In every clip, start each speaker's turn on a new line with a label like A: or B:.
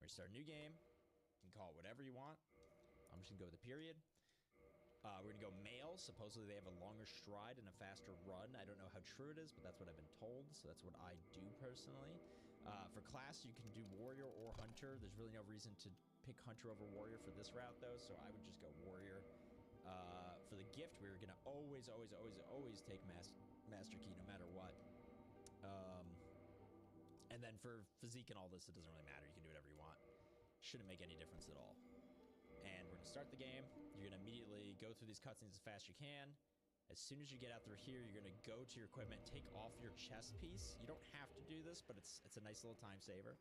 A: We're gonna start a new game. You can call it whatever you want. I'm just gonna go with a period. We're gonna go male. Supposedly they have a longer stride and a faster run. I don't know how true it is, but that's what I've been told, so that's what I do personally. For class, you can do warrior or hunter. There's really no reason to pick hunter over warrior for this route, though, so I would just go warrior. For the gift, we're gonna always take master key, no matter what. And then for physique and all this, it doesn't really matter. You can do whatever you want. Shouldn't make any difference at all. And we're gonna start the game. You're gonna immediately go through these cutscenes as fast as you can. As soon as you get out through here, you're gonna go to your equipment, take off your chest piece. You don't have to do this, but it's a nice little time saver.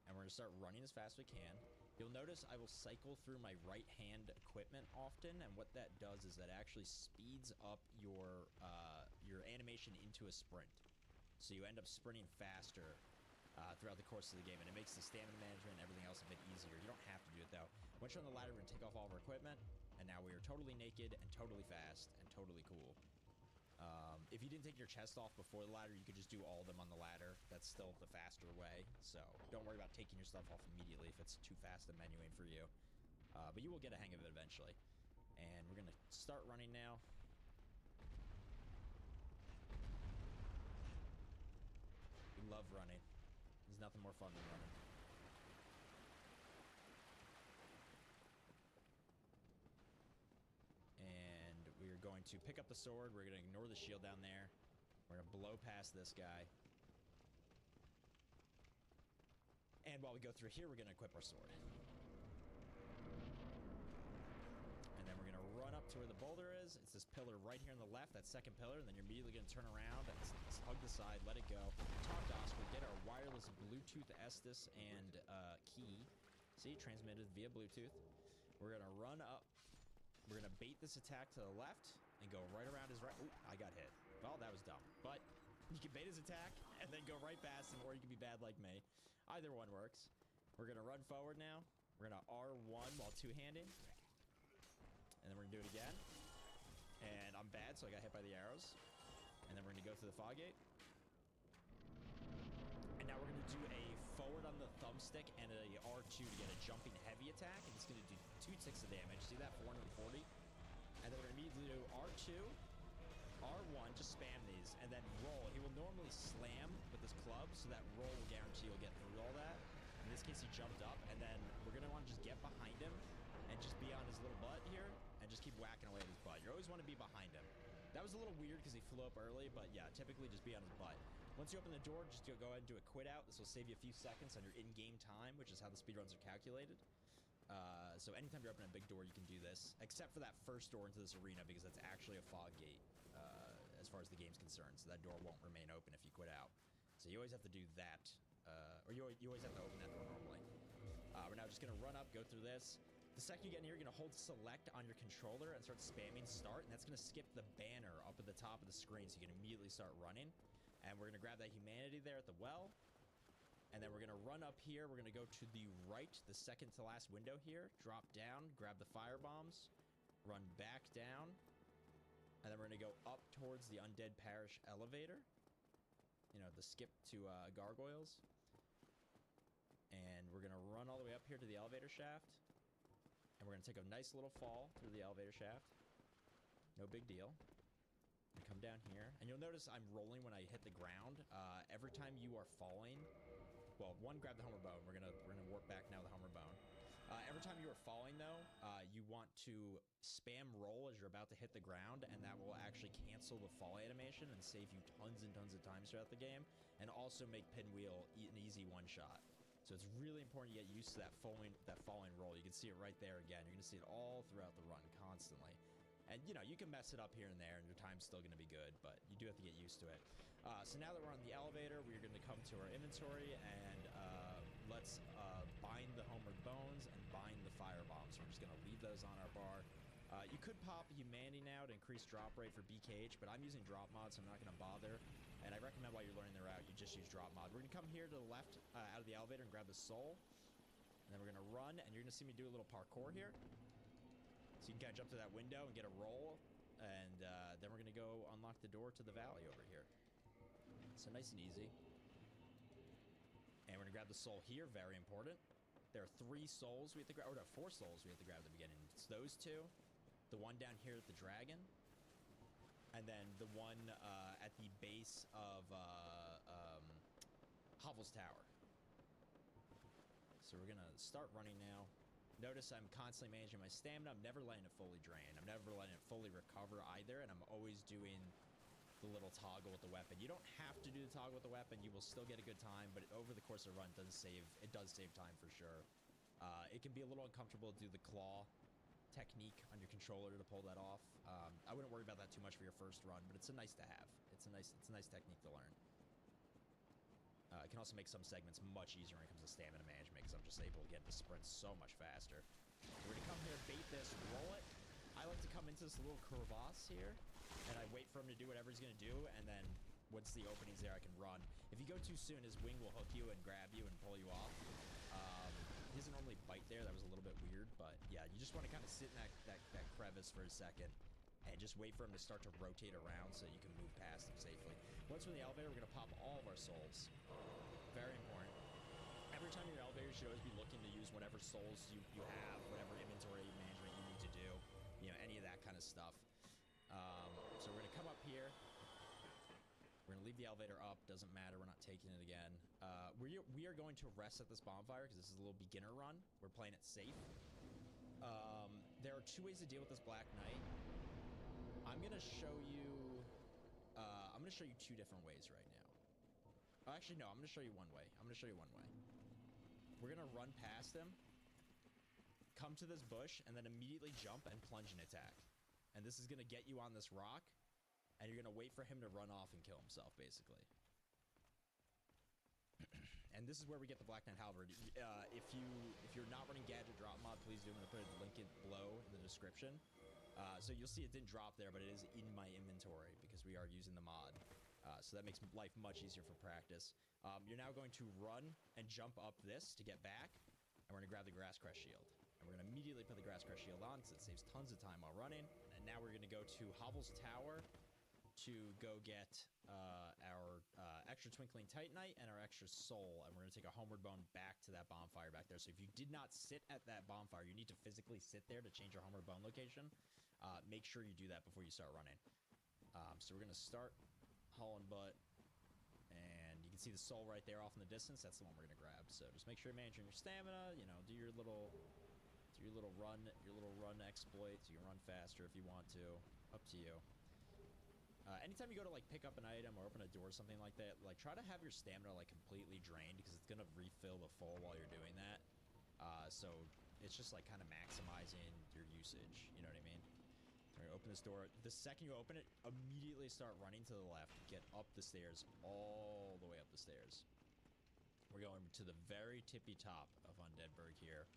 A: And we're gonna start running as fast as we can. You'll notice I will cycle through my right hand equipment often, and what that does is that actually speeds up your animation into a sprint. So you end up sprinting faster throughout the course of the game, and it makes the stamina management and everything else a bit easier. You don't have to do it, though. Once you're on the ladder, we're going to take off all of our equipment, and now we are totally naked and totally fast and totally cool. If you didn't take your chest off before the ladder, you could just do all of them on the ladder. That's still the faster way, so don't worry about taking your stuff off immediately if it's too fast of menuing for you. But you will get a hang of it eventually. And we're going to start running now. We love running. There's nothing more fun than running. And we are going to pick up the sword. We're going to ignore the shield down there. We're going to blow past this guy. And while we go through here, we're going to equip our sword. And then we're going to run up to where the boulder is. It's this pillar right here on the left, that second pillar. And then you're immediately going to turn around and hug the side, let it go. Talk to Oscar, get our wireless Bluetooth Estes and key. See, transmitted via Bluetooth. We're going to run up. We're going to bait this attack to the left and go right around his right. Ooh, I got hit. Well, that was dumb. But you can bait his attack and then go right past him, or you can be bad like me. Either one works. We're going to run forward now. We're going to R1 while two-handing. And then we're gonna do it again. And I'm bad, so I got hit by the arrows. And then we're gonna go through the fog gate. And now we're gonna do a forward on the thumbstick and a R2 to get a jumping heavy attack. And it's gonna do 2 ticks of damage. See that? 440. And then we're gonna immediately do R2, R1, just spam these, and then roll. He will normally slam with his club, so that roll will guarantee you'll get through all that. In this case, he jumped up, and then we're gonna want to just get behind him and just be on his little butt here and just keep whacking away at his butt. You always want to be behind him. That was a little weird because he flew up early, but yeah, typically just be on his butt. Once you open the door, just go ahead and do a quit out. This will save you a few seconds on your in-game time, which is how the speedruns are calculated. So anytime you're opening a big door, you can do this, except for that first door into this arena, because that's actually a fog gate as far as the game's concerned. So that door won't remain open if you quit out. So you always have to do that, or you always have to open that door normally. We're now just going to run up, go through this. The second you get in here, you're going to hold select on your controller and start spamming start, and that's going to skip the banner up at the top of the screen, so you can immediately start running. And we're going to grab that humanity there at the well. And then we're going to run up here. We're going to go to the right, the second to last window here. Drop down, grab the fire bombs, run back down. And then we're going to go up towards the Undead Parish elevator. You know, the skip to gargoyles. And we're going to run all the way up here to the elevator shaft. And we're going to take a nice little fall through the elevator shaft. No big deal. Come down here, and you'll notice I'm rolling when I hit the ground. Every time you are falling, well, one, grab the Homer Bone. We're gonna warp back now with the Homer Bone. Every time you are falling, though, you want to spam roll as you're about to hit the ground, and that will actually cancel the fall animation and save you tons and tons of times throughout the game, and also make Pinwheel an easy one-shot. So it's really important you get used to that falling roll. You can see it right there again. You're gonna see it all throughout the run constantly. And, you know, you can mess it up here and there, and your time's still going to be good, but you do have to get used to it. So now that we're on the elevator, we're going to come to our inventory, and let's bind the Homer Bones and bind the fire bombs. So we're just going to leave those on our bar. You could pop Humanity now to increase drop rate for BKH, but I'm using drop mod, so I'm not going to bother. And I recommend while you're learning the route, you just use drop mod. We're going to come here to the left out of the elevator and grab the soul. And then we're going to run, and you're going to see me do a little parkour here. So you can kind of jump to that window and get a roll, and then we're going to go unlock the door to the valley over here. So nice and easy. And we're going to grab the soul here, very important. There are 3 souls we have to grab, or no, 4 souls we have to grab at the beginning. It's those 2, the one down here at the dragon, and then the one at the base of Hovel's Tower. So we're gonna start running now. Notice I'm constantly managing my stamina. I'm never letting it fully drain. I'm never letting it fully recover either, and I'm always doing the little toggle with the weapon. You don't have to do the toggle with the weapon. You will still get a good time, but over the course of the run, it does save time for sure. It can be a little uncomfortable to do the claw technique on your controller to pull that off. I wouldn't worry about that too much for your first run, but it's a nice to have. It's a nice technique to learn. It can also make some segments much easier when it comes to stamina management, because I'm just able to get into sprints so much faster. We're gonna come here, bait this, roll it. I like to come into this little crevasse here, and I wait for him to do whatever he's gonna do, and then once the opening's there, I can run. If you go too soon, his wing will hook you and grab you and pull you off. He doesn't normally bite there. That was a little bit weird, but yeah, you just want to kind of sit in that crevice for a second and just wait for him to start to rotate around so you can move past him safely. Once we're in the elevator, we're going to pop all of our souls. Very important. Every time you're in the elevator, you should always be looking to use whatever souls you have, whatever inventory management you need to do, any of that kind of stuff. So we're going to come up here. We're going to leave the elevator up. Doesn't matter. We're not taking it again. We are going to rest at this bonfire because this is a little beginner run. We're playing it safe. There are 2 ways to deal with this Black Knight. I'm going to show you 2 different ways right now. Actually, no. I'm going to show you one way. We're going to run past him, come to this bush, and then immediately jump and plunge and attack. And this is going to get you on this rock, and you're going to wait for him to run off and kill himself, basically. And this is where we get the Black Knight Halberd. If you're not running Gadget Drop Mod, please do. I'm going to put a link below in the description. So you'll see it didn't drop there, but it is in my inventory because we are using the mod. So that makes life much easier for practice. You're now going to run and jump up this to get back, and we're going to grab the Grass Crest Shield. And we're going to immediately put the Grass Crest Shield on, so it saves tons of time while running. And now we're going to go to Hovel's Tower to go get our extra Twinkling Titanite and our extra soul, and we're going to take a homeward bone back to that bonfire back there. So if you did not sit at that bonfire, you need to physically sit there to change your homeward bone location. Make sure you do that before you start running. So we're going to start hauling butt, and you can see the soul right there off in the distance. That's the one we're going to grab. So just make sure you're managing your stamina, do your little run exploits. You can run faster if you want to, up to you. Anytime you go to pick up an item or open a door or something like that, try to have your stamina completely drained, because it's gonna refill the full while you're doing that. So it's just kind of maximizing your usage. You know what I mean? So we're gonna open this door. The second you open it, immediately start running to the left. Get up the stairs, all the way up the stairs. We're going to the very tippy top of Undeadburg here.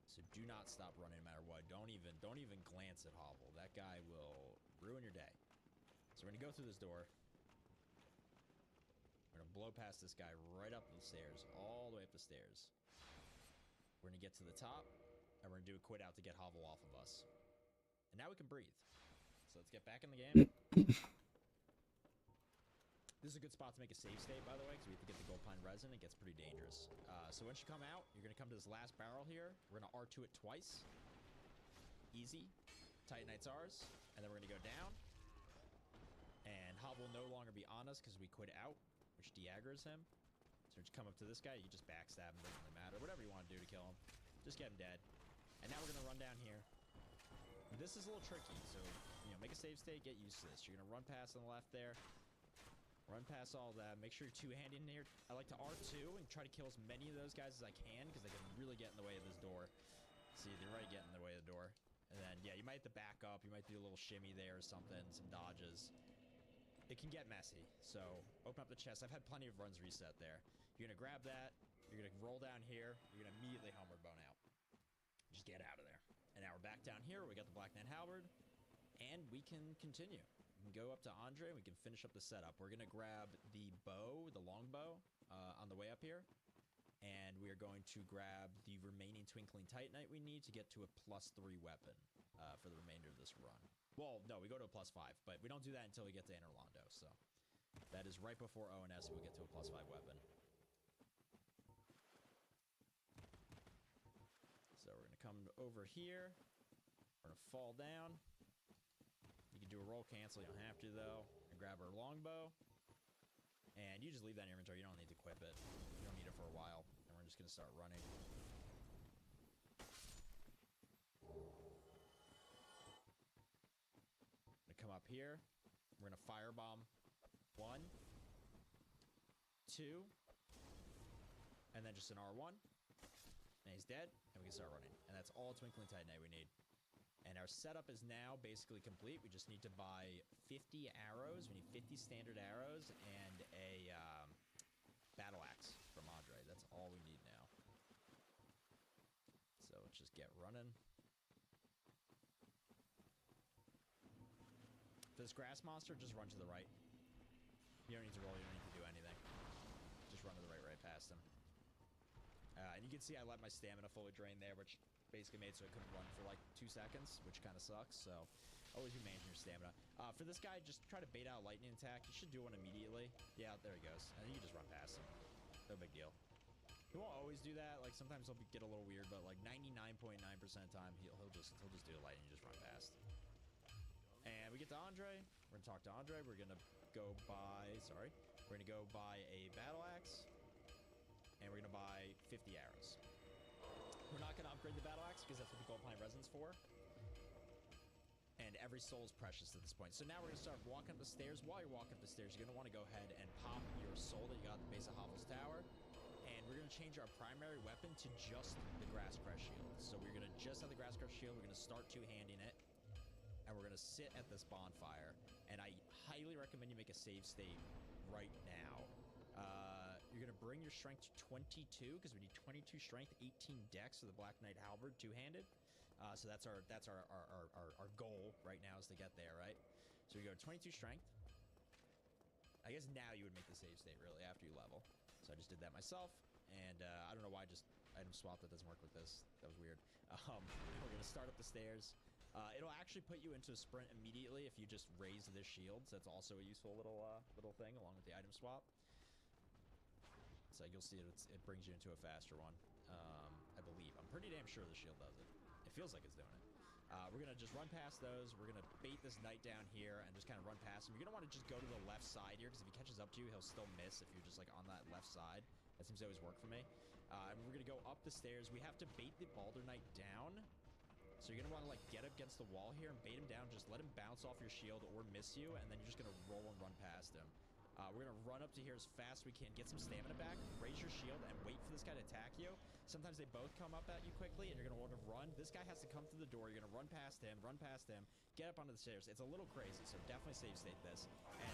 A: So do not stop running no matter what. Don't even glance at Hovel. That guy will ruin your day. So we're gonna go through this door. We're gonna blow past this guy right up the stairs, all the way up the stairs. We're gonna get to the top, and we're gonna do a quit out to get Hovel off of us. And now we can breathe. So let's get back in the game. This is a good spot to make a save state, by the way, because we have to get the gold pine resin. It gets pretty dangerous. So once you come out, you're going to come to this last barrel here. We're going to R2 it twice. Easy. Titanite's ours. And then we're going to go down. And Hob will no longer be on us because we quit out, which de-aggroes him. So once you come up to this guy, you just backstab him. Doesn't really matter. Whatever you want to do to kill him. Just get him dead. And now we're going to run down here. This is a little tricky, so make a save state, get used to this. You're going to run past on the left there. Run past all that. Make sure you're two-handed in here. I like to R2 and try to kill as many of those guys as I can, because they can really get in the way of this door. See, they're right getting in the way of the door. And then, yeah, you might have to back up. You might do a little shimmy there or something, some dodges. It can get messy, so open up the chest. I've had plenty of runs reset there. You're going to grab that. You're going to roll down here. You're going to immediately homeward bone out. Just get out of there. And now we're back down here. We got the Black Knight Halberd, and we can continue. We can go up to Andre, and we can finish up the setup. We're going to grab the bow, the long bow, on the way up here. And we are going to grab the remaining Twinkling Titanite we need to get to a +3 weapon for the remainder of this run. Well, no, we go to a +5, but we don't do that until we get to Anor Londo. So that is right before ONS, we'll get to a +5 weapon. come over here. We're gonna fall down. You can do a roll cancel. You don't have to, though. And grab our longbow. And you just leave that in your inventory. You don't need to equip it. You don't need it for a while. And we're just gonna start running. Gonna come up here. We're gonna firebomb 1, 2, and then just an R1. And he's dead, and we can start running. And that's all Twinkling Titanite we need. And our setup is now basically complete. We just need to buy 50 arrows. We need 50 standard arrows and a battle axe from Andre. That's all we need now. So let's just get running. For this grass monster, just run to the right. You don't need to roll. You don't need to do anything. Just run to the right past him. And you can see I let my stamina fully drain there, which basically made so I couldn't run for like 2 seconds, which kind of sucks. So always be managing your stamina. For this guy, just try to bait out a lightning attack. You should do one immediately. Yeah, there he goes. And you can just run past him. No big deal. He won't always do that. Like sometimes he'll get a little weird, but like 99.9% of the time he'll just do a lightning and just run past. And we get to Andre. We're gonna talk to Andre. We're gonna go buy. Sorry. We're gonna go buy a battle axe, and we're gonna buy 50 arrows. We're not going to upgrade the battle axe because that's what the gold pine resin's for. And every soul is precious at this point. So now we're going to start walking up the stairs. While you're walking up the stairs, you're going to want to go ahead and pop your soul that you got at the base of Hovell's Tower. And we're going to change our primary weapon to just the grass crest shield. So we're going to just have the grass crest shield. We're going to start two-handing it. And we're going to sit at this bonfire. And I highly recommend you make a save state right now. You're going to bring your strength to 22 because we need 22 strength, 18 dex for the Black Knight Halberd, two-handed. So that's our goal right now is to get there, right? So we go to 22 strength. I guess now you would make the save state really after you level. So I just did that myself, and I don't know why I just item swap that doesn't work with this. That was weird. We're going to start up the stairs. It'll actually put you into a sprint immediately if you just raise the shields. That's also a useful little thing along with the item swap. So you'll see it brings you into a faster one, I believe. I'm pretty damn sure the shield does it. It feels like it's doing it. We're going to just run past those. We're going to bait this knight down here and just kind of run past him. You're going to want to just go to the left side here because if he catches up to you, he'll still miss if you're just like on that left side. That seems to always work for me. And we're going to go up the stairs. We have to bait the Balder Knight down. So you're going to want to like get up against the wall here and bait him down. Just let him bounce off your shield or miss you, and then you're just going to roll and run past him. We're going to run up to here as fast as we can, get some stamina back, raise your shield, and wait for this guy to attack you. Sometimes they both come up at you quickly, and you're going to want to run. This guy has to come through the door. You're going to run past him, get up onto the stairs. It's a little crazy, so definitely save state this. And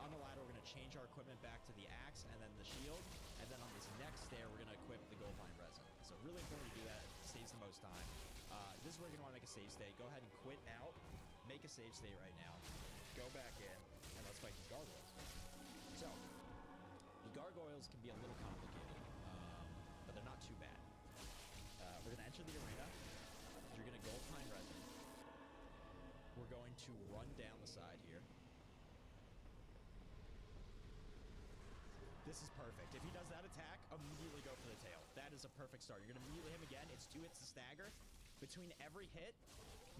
A: on the ladder, we're going to change our equipment back to the axe and then the shield. And then on this next stair, we're going to equip the gold pine resin. So really important to do that. It saves the most time. This is where you're going to want to make a save state. Go ahead and quit out. Make a save state right now. Go back in, and let's fight these gargoyles. So, the gargoyles can be a little complicated, but they're not too bad. We're going to enter the arena. You're going to gold pine resin. We're going to run down the side here. This is perfect. If he does that attack, immediately go for the tail. That is a perfect start. You're going to immediately hit him again. It's 2 hits to stagger. Between every hit,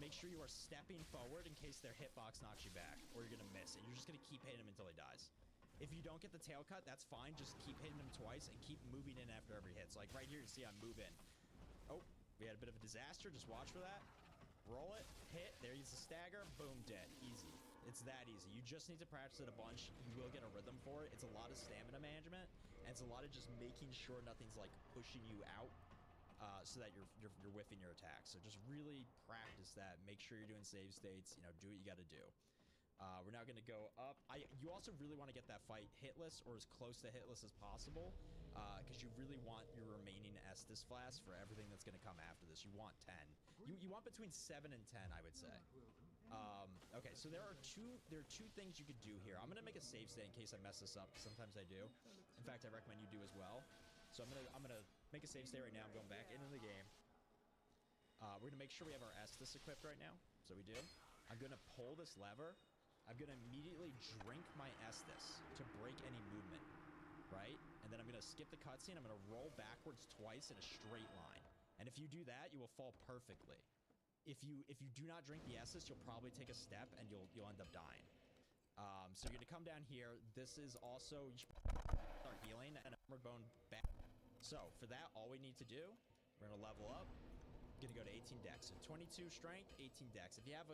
A: make sure you are stepping forward in case their hitbox knocks you back, or you're going to miss, and you're just going to keep hitting him until he dies. If you don't get the tail cut, that's fine. Just keep hitting him twice and keep moving in after every hit. So like right here, you see I move in. Oh, we had a bit of a disaster. Just watch for that. Roll it, hit, there he's a stagger, boom, dead. Easy. It's that easy. You just need to practice it a bunch. You will get a rhythm for it. It's a lot of stamina management, and it's a lot of just making sure nothing's like pushing you out so that you're whiffing your attacks. So just really practice that. Make sure you're doing save states. You know, do what you got to do. We're now going to go up. You also really want to get that fight hitless or as close to hitless as possible because you really want your remaining Estus flask for everything that's going to come after this. You want 10. You want between 7 and 10, I would say. Okay, so there are two things you could do here. I'm going to make a save state in case I mess this up. Sometimes I do. In fact, I recommend you do as well. So I'm gonna make a save state right now. I'm going back into the game. We're going to make sure we have our Estus equipped right now. So we do. I'm going to pull this lever. I'm going to immediately drink my Estus to break any movement, right? And then I'm going to skip the cutscene. I'm going to roll backwards twice in a straight line. And if you do that, you will fall perfectly. If you do not drink the Estus, you'll probably take a step and you'll end up dying. So you're gonna come down here. This is also, you should start healing and Armored Bone back. So for that, all we need to do, we're gonna level up. Gonna go to 18 dex. So 22 strength, 18 dex. If you have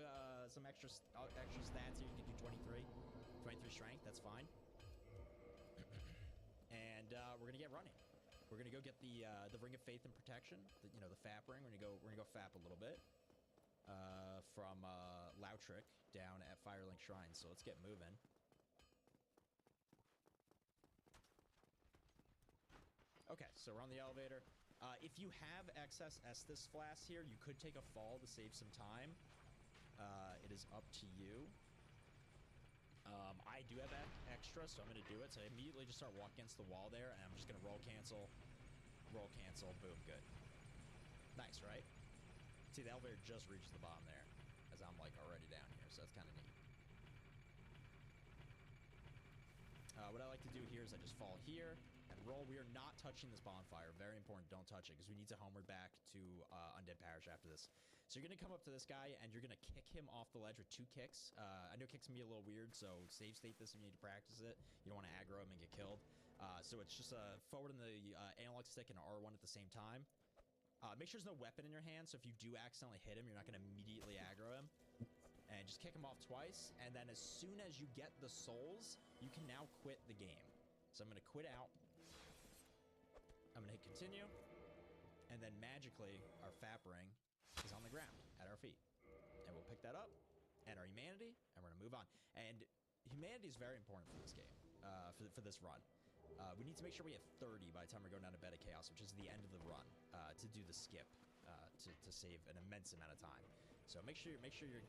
A: some extra stats here, you can do 23 strength. That's fine. And we're gonna get running. We're gonna go get the Ring of Faith and Protection. The FAP ring. We're gonna go FAP a little bit from Lautrick down at Firelink Shrine. So let's get moving. Okay, so we're on the elevator. If you have excess Estus flasks here, you could take a fall to save some time. It is up to you. I do have extra, so I'm going to do it. So I immediately just start walking against the wall there, and I'm just going to roll cancel, boom, good. Nice, right? See, the elevator just reached the bottom there, as I'm, like, already down here, so that's kind of neat. What I like to do here is I just fall here and roll. We are not touching this bonfire. Very important, don't touch it, because we need to homeward back to Undead Parish after this. So you're going to come up to this guy, and you're going to kick him off the ledge with 2 kicks. I know kicks can be a little weird, so save state this if you need to practice it. You don't want to aggro him and get killed. So it's just forward in the analog stick and R1 at the same time. Make sure there's no weapon in your hand, so if you do accidentally hit him, you're not going to immediately aggro him. And just kick him off twice, and then as soon as you get the souls, you can now quit the game. So I'm going to quit out. I'm going to hit continue, and then magically, our FAP ring is on the ground at our feet. And we'll pick that up, and our humanity, and we're going to move on. And humanity is very important for this game, for this run. We need to make sure we have 30 by the time we're going down to Bed of Chaos, which is the end of the run, to do the skip, to save an immense amount of time. So make sure you're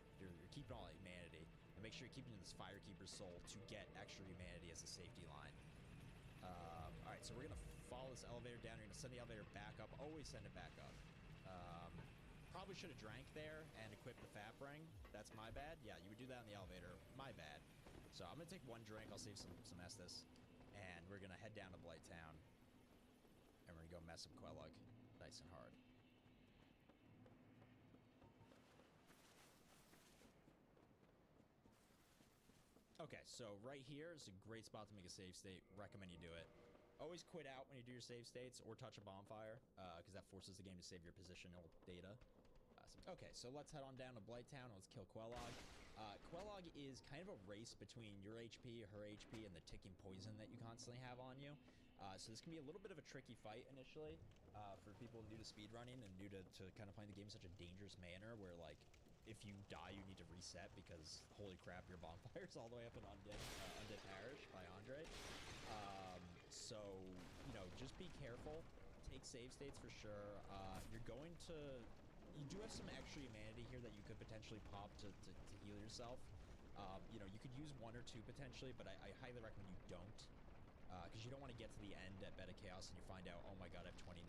A: keeping all that humanity, and make sure you're keeping this Firekeeper's soul to get extra humanity as a safety line. All right, so we're gonna follow this elevator down. We're gonna send the elevator back up. Always send it back up. Probably should have drank there and equipped the FAP ring. That's my bad. Yeah, you would do that in the elevator. My bad. So I'm gonna take 1 drink. I'll save some Estus, and we're gonna head down to Blight Town, and we're gonna go mess up Quelaag nice and hard. Okay, so right here is a great spot to make a save state. Recommend you do it. Always quit out when you do your save states or touch a bonfire, because that forces the game to save your positional data. Okay, so let's head on down to Blight Town. Let's kill Quelaag. Quelaag is kind of a race between your HP, her HP, and the ticking poison that you constantly have on you. So this can be a little bit of a tricky fight initially for people new to speedrunning and new to kind of playing the game in such a dangerous manner where, like, if you die, you need to reset because, holy crap, your bonfire's all the way up in Undead Parish by Andre. So, just be careful. Take save states for sure. You do have some extra humanity here that you could potentially pop to heal yourself. You could use 1 or 2 potentially, but I highly recommend you don't. Because you don't want to get to the end at Bed of Chaos and you find out, oh my god, I have 29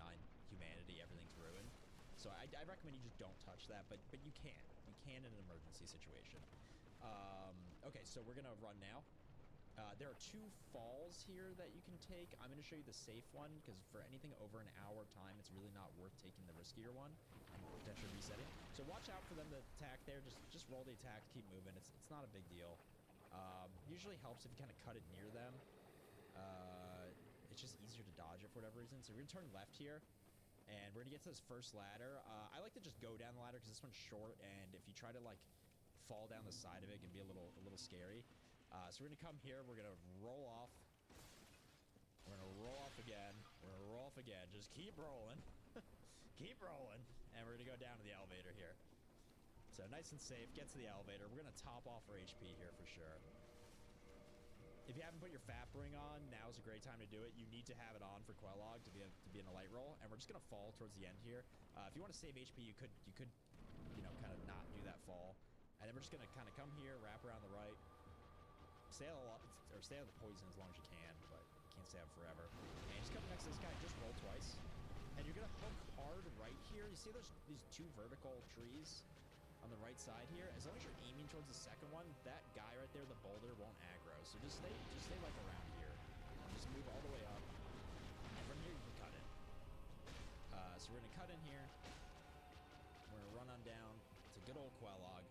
A: humanity, everything's ruined. So I recommend you just don't touch that, but you can. You can in an emergency situation. Okay, so we're going to run now. There are 2 falls here that you can take. I'm going to show you the safe one, because for anything over an hour time, it's really not worth taking the riskier one and potentially resetting. So watch out for them to attack there. Just roll the attack, keep moving. It's not a big deal. Usually helps if you kind of cut it near them. It's just easier to dodge it for whatever reason. So we're going to turn left here. And we're gonna get to this first ladder. I like to just go down the ladder because this one's short, and if you try to like fall down the side of it, it can be a little scary. So we're gonna come here. We're gonna roll off. We're gonna roll off again. We're gonna roll off again. Just keep rolling, keep rolling, and we're gonna go down to the elevator here. So nice and safe. Get to the elevator. We're gonna top off our HP here for sure. If you haven't put your FAP ring on, now's a great time to do it. You need to have it on for Quelaag to be in a light roll, and we're just gonna fall towards the end here. If you want to save HP, you could kind of not do that fall, and then we're just gonna kind of come here, wrap around the right, stay out of the poison as long as you can, but you can't stay out forever. And just come next to this guy, just roll twice, and you're gonna hook hard right here. You see these 2 vertical trees on the right side here? As long as you're aiming towards the second one, that guy right there, the boulder, won't aggro. So just stay like around here. Just move all the way up. And from here you can cut it. So we're going to cut in here. We're going to run on down to good old Quelaag.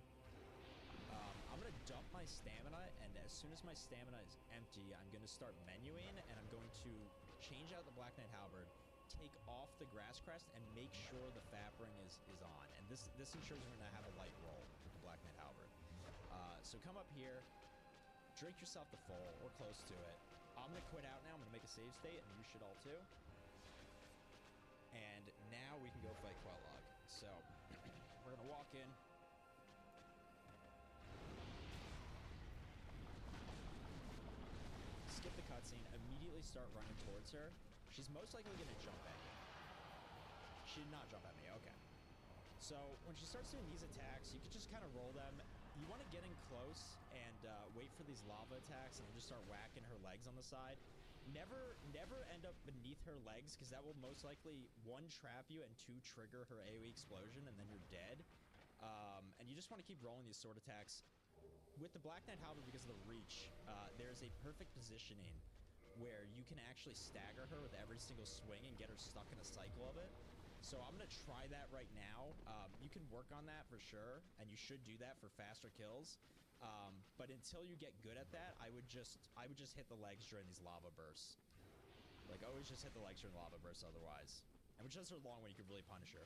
A: I'm going to dump my stamina, and as soon as my stamina is empty, I'm going to start menuing, and I'm going to change out the Black Knight Halberd, take off the Grass Crest, and make sure the Fat Ring is on. And this ensures we're going to have a light roll with the Black Knight Halberd. So come up here, drink yourself the full, or close to it. I'm going to quit out now. I'm going to make a save state, and you should all too. And now we can go fight Quelaag. So we're going to walk in. Skip the cutscene, immediately start running towards her. She's most likely going to jump at you. She did not jump at me, okay. So when she starts doing these attacks, you can just kind of roll them. You want to get in close and wait for these lava attacks and just start whacking her legs on the side. Never end up beneath her legs, because that will most likely, 1, trap you, and 2, trigger her AoE explosion, and then you're dead. And you just want to keep rolling these sword attacks. With the Black Knight Halberd, because of the reach, there's a perfect positioning where you can actually stagger her with every single swing and get her stuck in a cycle of it. So I'm going to try that right now. You can work on that for sure, and you should do that for faster kills. But until you get good at that, I would just hit the legs during these lava bursts. Like, always just hit the legs during lava bursts otherwise. And which does her long when you can really punish her.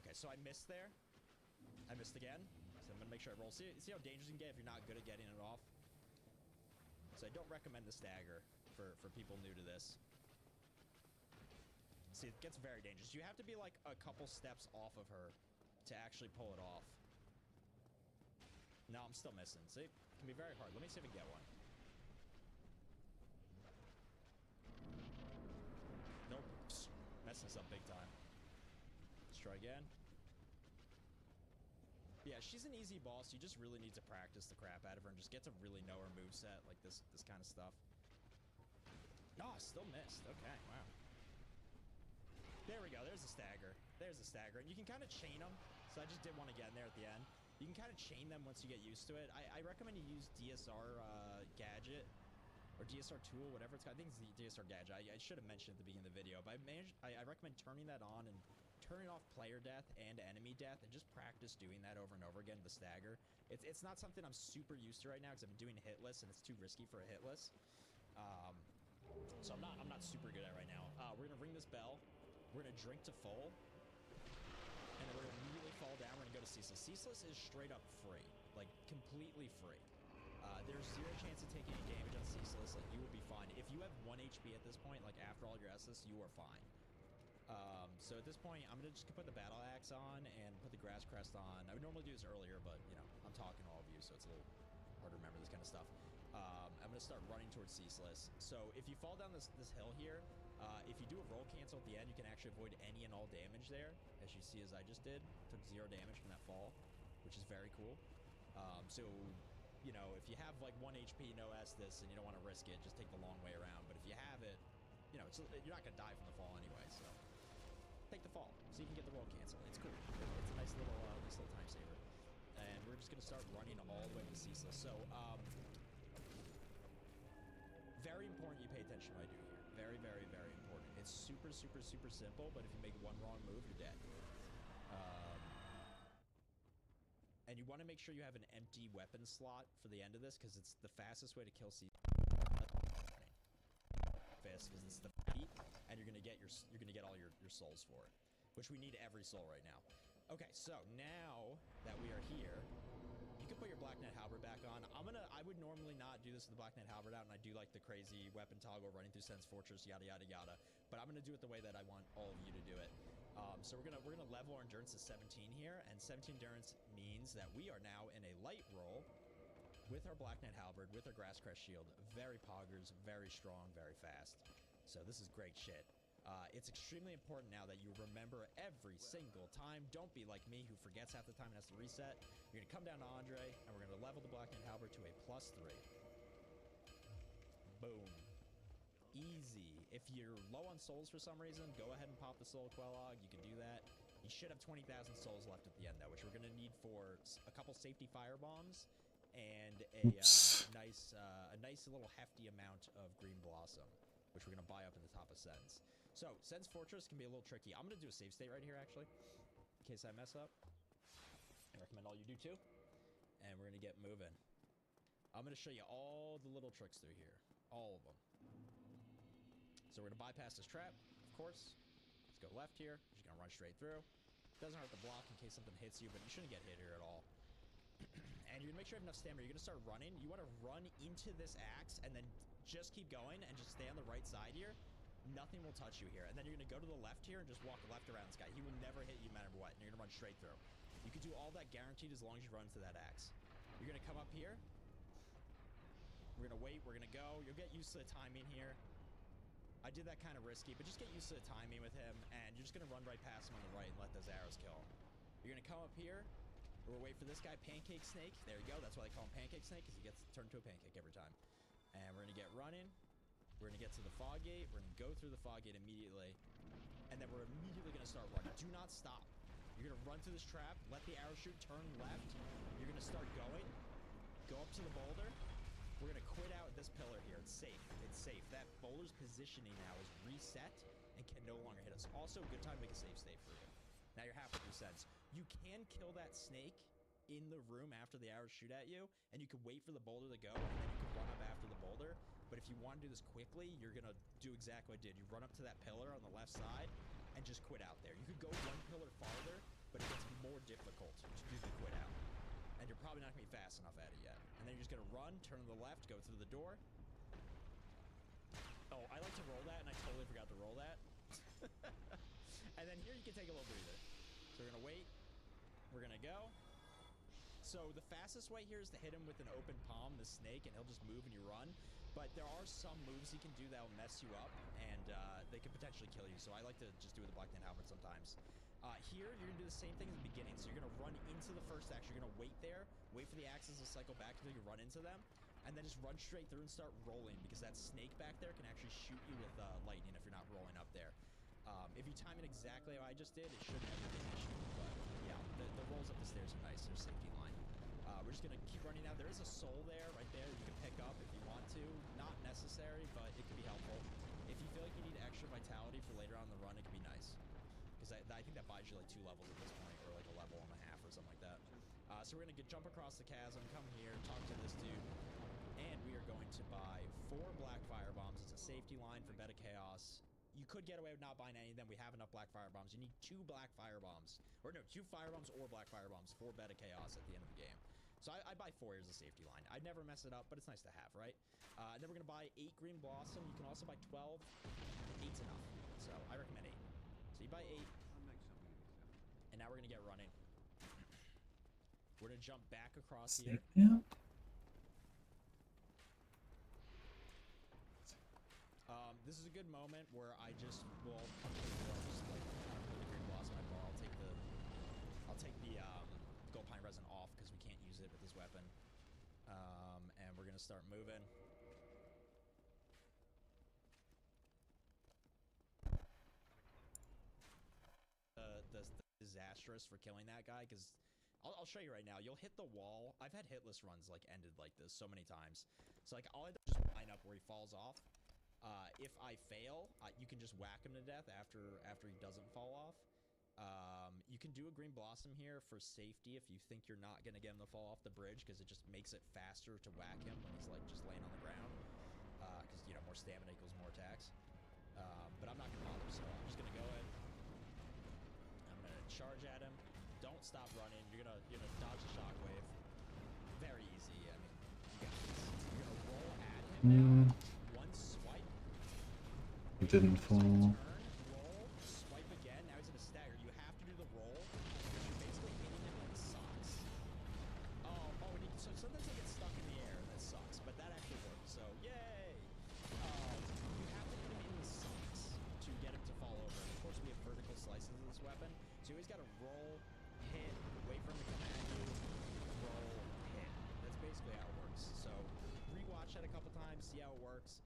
A: Okay, so I missed there. I missed again. So I'm going to make sure I roll. See how dangerous you can get if you're not good at getting it off? So I don't recommend the stagger for people new to this. See, it gets very dangerous. You have to be like a couple steps off of her to actually pull it off. No, I'm still missing. See? It can be very hard. Let me see if I can get one. Nope. Messing this up big time. Let's try again. Yeah, she's an easy boss. You just really need to practice the crap out of her and just get to really know her moveset, like this kind of stuff. Oh, still missed. Okay, wow. There we go. There's a stagger. There's a stagger. And you can kind of chain them. So I just did one again there at the end. You can kind of chain them once you get used to it. I recommend you use DSR gadget or DSR tool, whatever it's called. I think it's the DSR gadget. I should have mentioned at the beginning of the video, but I recommend turning that on and turning off player death and enemy death, and just practice doing that over and over again. The stagger. It's not something I'm super used to right now because I've been doing hitless and it's too risky for a hitless. So I'm not super good at it right now. We're gonna ring this bell. We're gonna drink to full, and then we're gonna immediately fall down. We're gonna go to Ceaseless. Ceaseless is straight up free, like completely free. There's 0 chance of taking any damage on Ceaseless. Like, you will be fine. If you have 1 HP at this point, like after all your S's, you are fine. So at this point, I'm gonna just put the battle axe on and put the grass crest on. I would normally do this earlier, but you know, I'm talking to all of you, so it's a little hard to remember this kind of stuff. I'm gonna start running towards Ceaseless. So if you fall down this hill here, if you do a roll cancel at the end, you can actually avoid any and all damage there, as you see as I just did. Took 0 damage from that fall, which is very cool. So, you know, if you have like 1 HP, no Estus, and you don't want to risk it, just take the long way around. But if you have it, you know, you're not gonna die from the fall anyway, so take the fall so you can get the roll cancel. It's cool. It's a nice little time saver. And we're just gonna start running all the way to Ceaseless. So, very important you pay attention to what I do here. Very, very, very important. It's super, super, super simple, but if you make one wrong move, you're dead. And you want to make sure you have an empty weapon slot for the end of this, because it's the fastest way to kill Ceaseless. Fast, because it's the feat, and you're gonna get all your souls for it, which we need every soul right now. Okay, so now that we are here, you can put your Black Knight Halberd back on. I would normally not do this with the Black Knight Halberd out, and I do like the crazy weapon toggle running through Sen's Fortress, yada yada yada. But I'm gonna do it the way that I want all of you to do it. So we're gonna level our endurance to 17 here, and 17 endurance means that we are now in a light roll with our Black Knight Halberd, with our Grass Crest Shield. Very poggers, very strong, very fast. So this is great shit. It's extremely important now that you remember every single time. Don't be like me, who forgets half the time and has to reset. You're gonna come down to Andre, and we're gonna level the Black Knight Halberd to a +3. Boom. Easy. If you're low on souls for some reason, go ahead and pop the Soul Quelaag. You can do that. You should have 20,000 souls left at the end, though, which we're gonna need for a couple safety fire bombs and a nice little hefty amount of Green Blossom, which we're gonna buy up at the top of Sen's. So, Sense Fortress can be a little tricky. I'm going to do a save state right here, actually, in case I mess up. I recommend all you do, too. And we're going to get moving. I'm going to show you all the little tricks through here. All of them. So we're going to bypass this trap, of course. Let's go left here. Just going to run straight through. Doesn't hurt to block in case something hits you, but you shouldn't get hit here at all. And you're going to make sure you have enough stamina. You're going to start running. You want to run into this axe and then just keep going and just stay on the right side here. Nothing will touch you here. And then you're going to go to the left here and just walk left around this guy. He will never hit you no matter what. And you're going to run straight through. You can do all that guaranteed as long as you run into that axe. You're going to come up here. We're going to wait. We're going to go. You'll get used to the timing here. I did that kind of risky, but just get used to the timing with him. And you're just going to run right past him on the right and let those arrows kill him. You're going to come up here. We'll wait for this guy, Pancake Snake. There you go. That's why they call him Pancake Snake, because he gets turned to a pancake every time. And we're going to get running. We're going to get to the fog gate. We're going to go through the fog gate immediately. And then we're immediately going to start running. Do not stop. You're going to run through this trap. Let the arrow shoot. Turn left. You're going to start going. Go up to the boulder. We're going to quit out at this pillar here. It's safe. It's safe. That boulder's positioning now is reset and can no longer hit us. Also, good time to make a safe state for you. Now you're halfway through sense. You can kill that snake in the room after the arrows shoot at you, and you can wait for the boulder to go, and then you can run up after the boulder. But if you want to do this quickly, you're going to do exactly what I did. You run up to that pillar on the left side and just quit out there. You could go one pillar farther, but it gets more difficult to do the quit out. And you're probably not going to be fast enough at it yet. And then you're just going to run, turn to the left, go through the door. Oh, I like to roll that, and I totally forgot to roll that. And then here you can take a little breather. So we're going to wait. We're going to go. So the fastest way here is to hit him with an open palm, the snake, and he'll just move and you run. But there are some moves he can do that will mess you up, and they can potentially kill you. So I like to just do it with the Black Knight Helmet sometimes. Here, you're going to do the same thing at the beginning. So you're going to run into the first axe. You're going to wait there, wait for the axes to cycle back until you run into them, and then just run straight through and start rolling, because that snake back there can actually shoot you with lightning if you're not rolling up there. If you time it exactly how I just did, it shouldn't ever be an issue. But yeah, the rolls up the stairs are nice. There's a safety line. We're just going to keep running now. There is a soul there, right there, you can pick up if you want to. Not necessary, but it could be helpful. If you feel like you need extra vitality for later on in the run, it could be nice. Because I think that buys you like 2 levels at this point, or like a level and a half or something like that. So we're going to jump across the chasm, come here, talk to this dude, and we are going to buy 4 black fire bombs. It's a safety line for Beta Chaos. You could get away with not buying any of them. We have enough black fire bombs. You need 2 black fire bombs. Or no, 2 fire bombs or black fire bombs for Beta Chaos at the end of the game. So I buy 4 as a safety line. I'd never mess it up, but it's nice to have, right? And then we're going to buy 8 Green Blossom. You can also buy 12. 8's enough. So I recommend 8. So you buy 8. And now we're going to get running. We're going to jump back across here.
B: Yeah.
A: This is a good moment where I just will come to the floor, just like the Green Blossom I bought. I'll take the Gold Pine Resin off because we can't use it with this weapon. And we're gonna start moving. The disastrous for killing that guy, because I'll show you right now. You'll hit the wall. I've had hitless runs like ended like this so many times. So like I'll just line up where he falls off. If I fail, you can just whack him to death after he doesn't fall off. You can do a Green Blossom here for safety if you think you're not going to get him to fall off the bridge, because it just makes it faster to whack him when he's like just laying on the ground. Because, you know, more stamina equals more attacks. But I'm not going to bother, so I'm just going to go in. I'm going to charge at him. Don't stop running. You're going to dodge the shockwave. Very easy. I mean, you got this. You're going to roll at him now. One swipe.
B: It didn't fall.
A: Turn, roll, swipe again. Now he's in a stagger. You have to do the roll, because you're basically hitting him in the socks. So sometimes he gets stuck in the air, and that sucks, but that actually works, so yay! You have to hit him in the socks to get him to fall over. And of course, we have vertical slices of this weapon, so you always got to roll, hit, wait for him to come at you, roll, hit. That's basically how it works. So rewatch that a couple times, see how it works.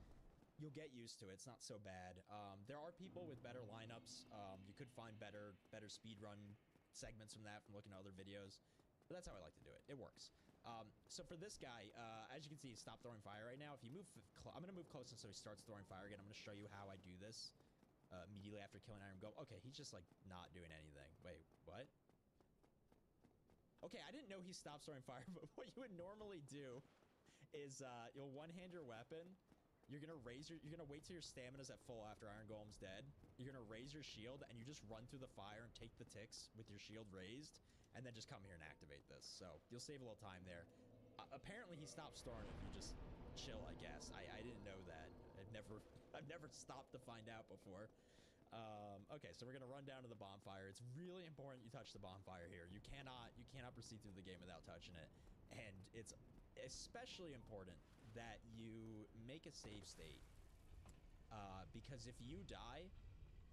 A: You'll get used to it. It's not so bad. There are people with better lineups. You could find better speedrun segments from that from looking at other videos. But that's how I like to do it. It works. So for this guy, as you can see, he stopped throwing fire right now. If you move, I'm going to move close so he starts throwing fire again. I'm going to show you how I do this. immediately after killing Iron Golem. Okay, he's just like not doing anything. Wait, what? Okay, I didn't know he stopped throwing fire, but what you would normally do is you'll one-hand your weapon. You're gonna wait till your stamina's at full after Iron Golem's dead. You're gonna raise your shield and you just run through the fire and take the ticks with your shield raised, and then just come here and activate this. So you'll save a little time there. Apparently he stopped storing if you just chill, I guess. I didn't know that. I've never stopped to find out before. Okay, so we're gonna run down to the bonfire. It's really important you touch the bonfire here. You cannot proceed through the game without touching it, and it's especially important that you make a save state, because if you die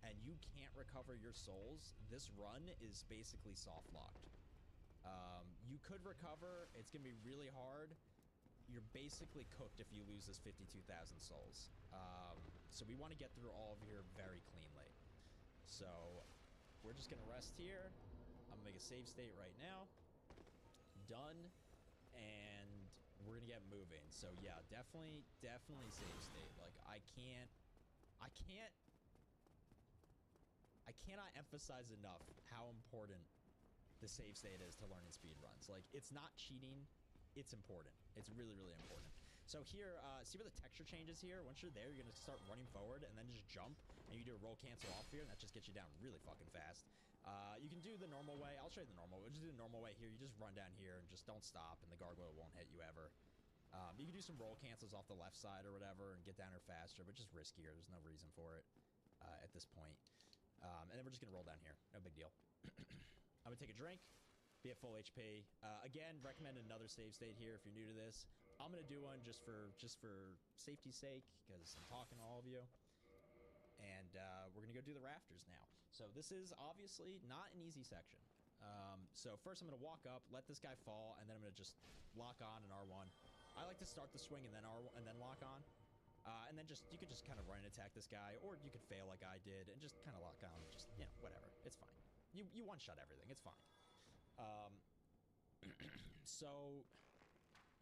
A: and you can't recover your souls, this run is basically soft locked. You could recover. It's gonna be really hard. You're basically cooked if you lose this 52,000 souls. So we want to get through all of here very cleanly. So we're just gonna rest here. I'm gonna make a save state right now. Done. And we're gonna get moving. So yeah, definitely save state. Like I cannot emphasize enough how important the save state is to learning speed runs. Like, it's not cheating, it's important. It's really important. So here, see where the texture changes here? Once you're there, you're gonna start running forward and then just jump, and you do a roll cancel off here, and that just gets you down really fucking fast. You can do the normal way. I'll show you the normal way. Just do the normal way here. You just run down here and just don't stop, and the gargoyle won't hit you ever. You can do some roll cancels off the left side or whatever and get down here faster, but just riskier. There's no reason for it at this point. And then we're just gonna roll down here. No big deal. I'm gonna take a drink, be at full HP. Again, recommend another save state here if you're new to this. I'm gonna do one just for safety's sake, because I'm talking to all of you. And we're gonna go do the rafters now. So this is obviously not an easy section. So first I'm gonna walk up, let this guy fall, and then I'm gonna just lock on an R1. I like to start the swing and then lock on. And then you could just kind of run and attack this guy, or you could fail like I did and just kind of lock on. Just, you know, whatever. It's fine. You one-shot everything. It's fine. So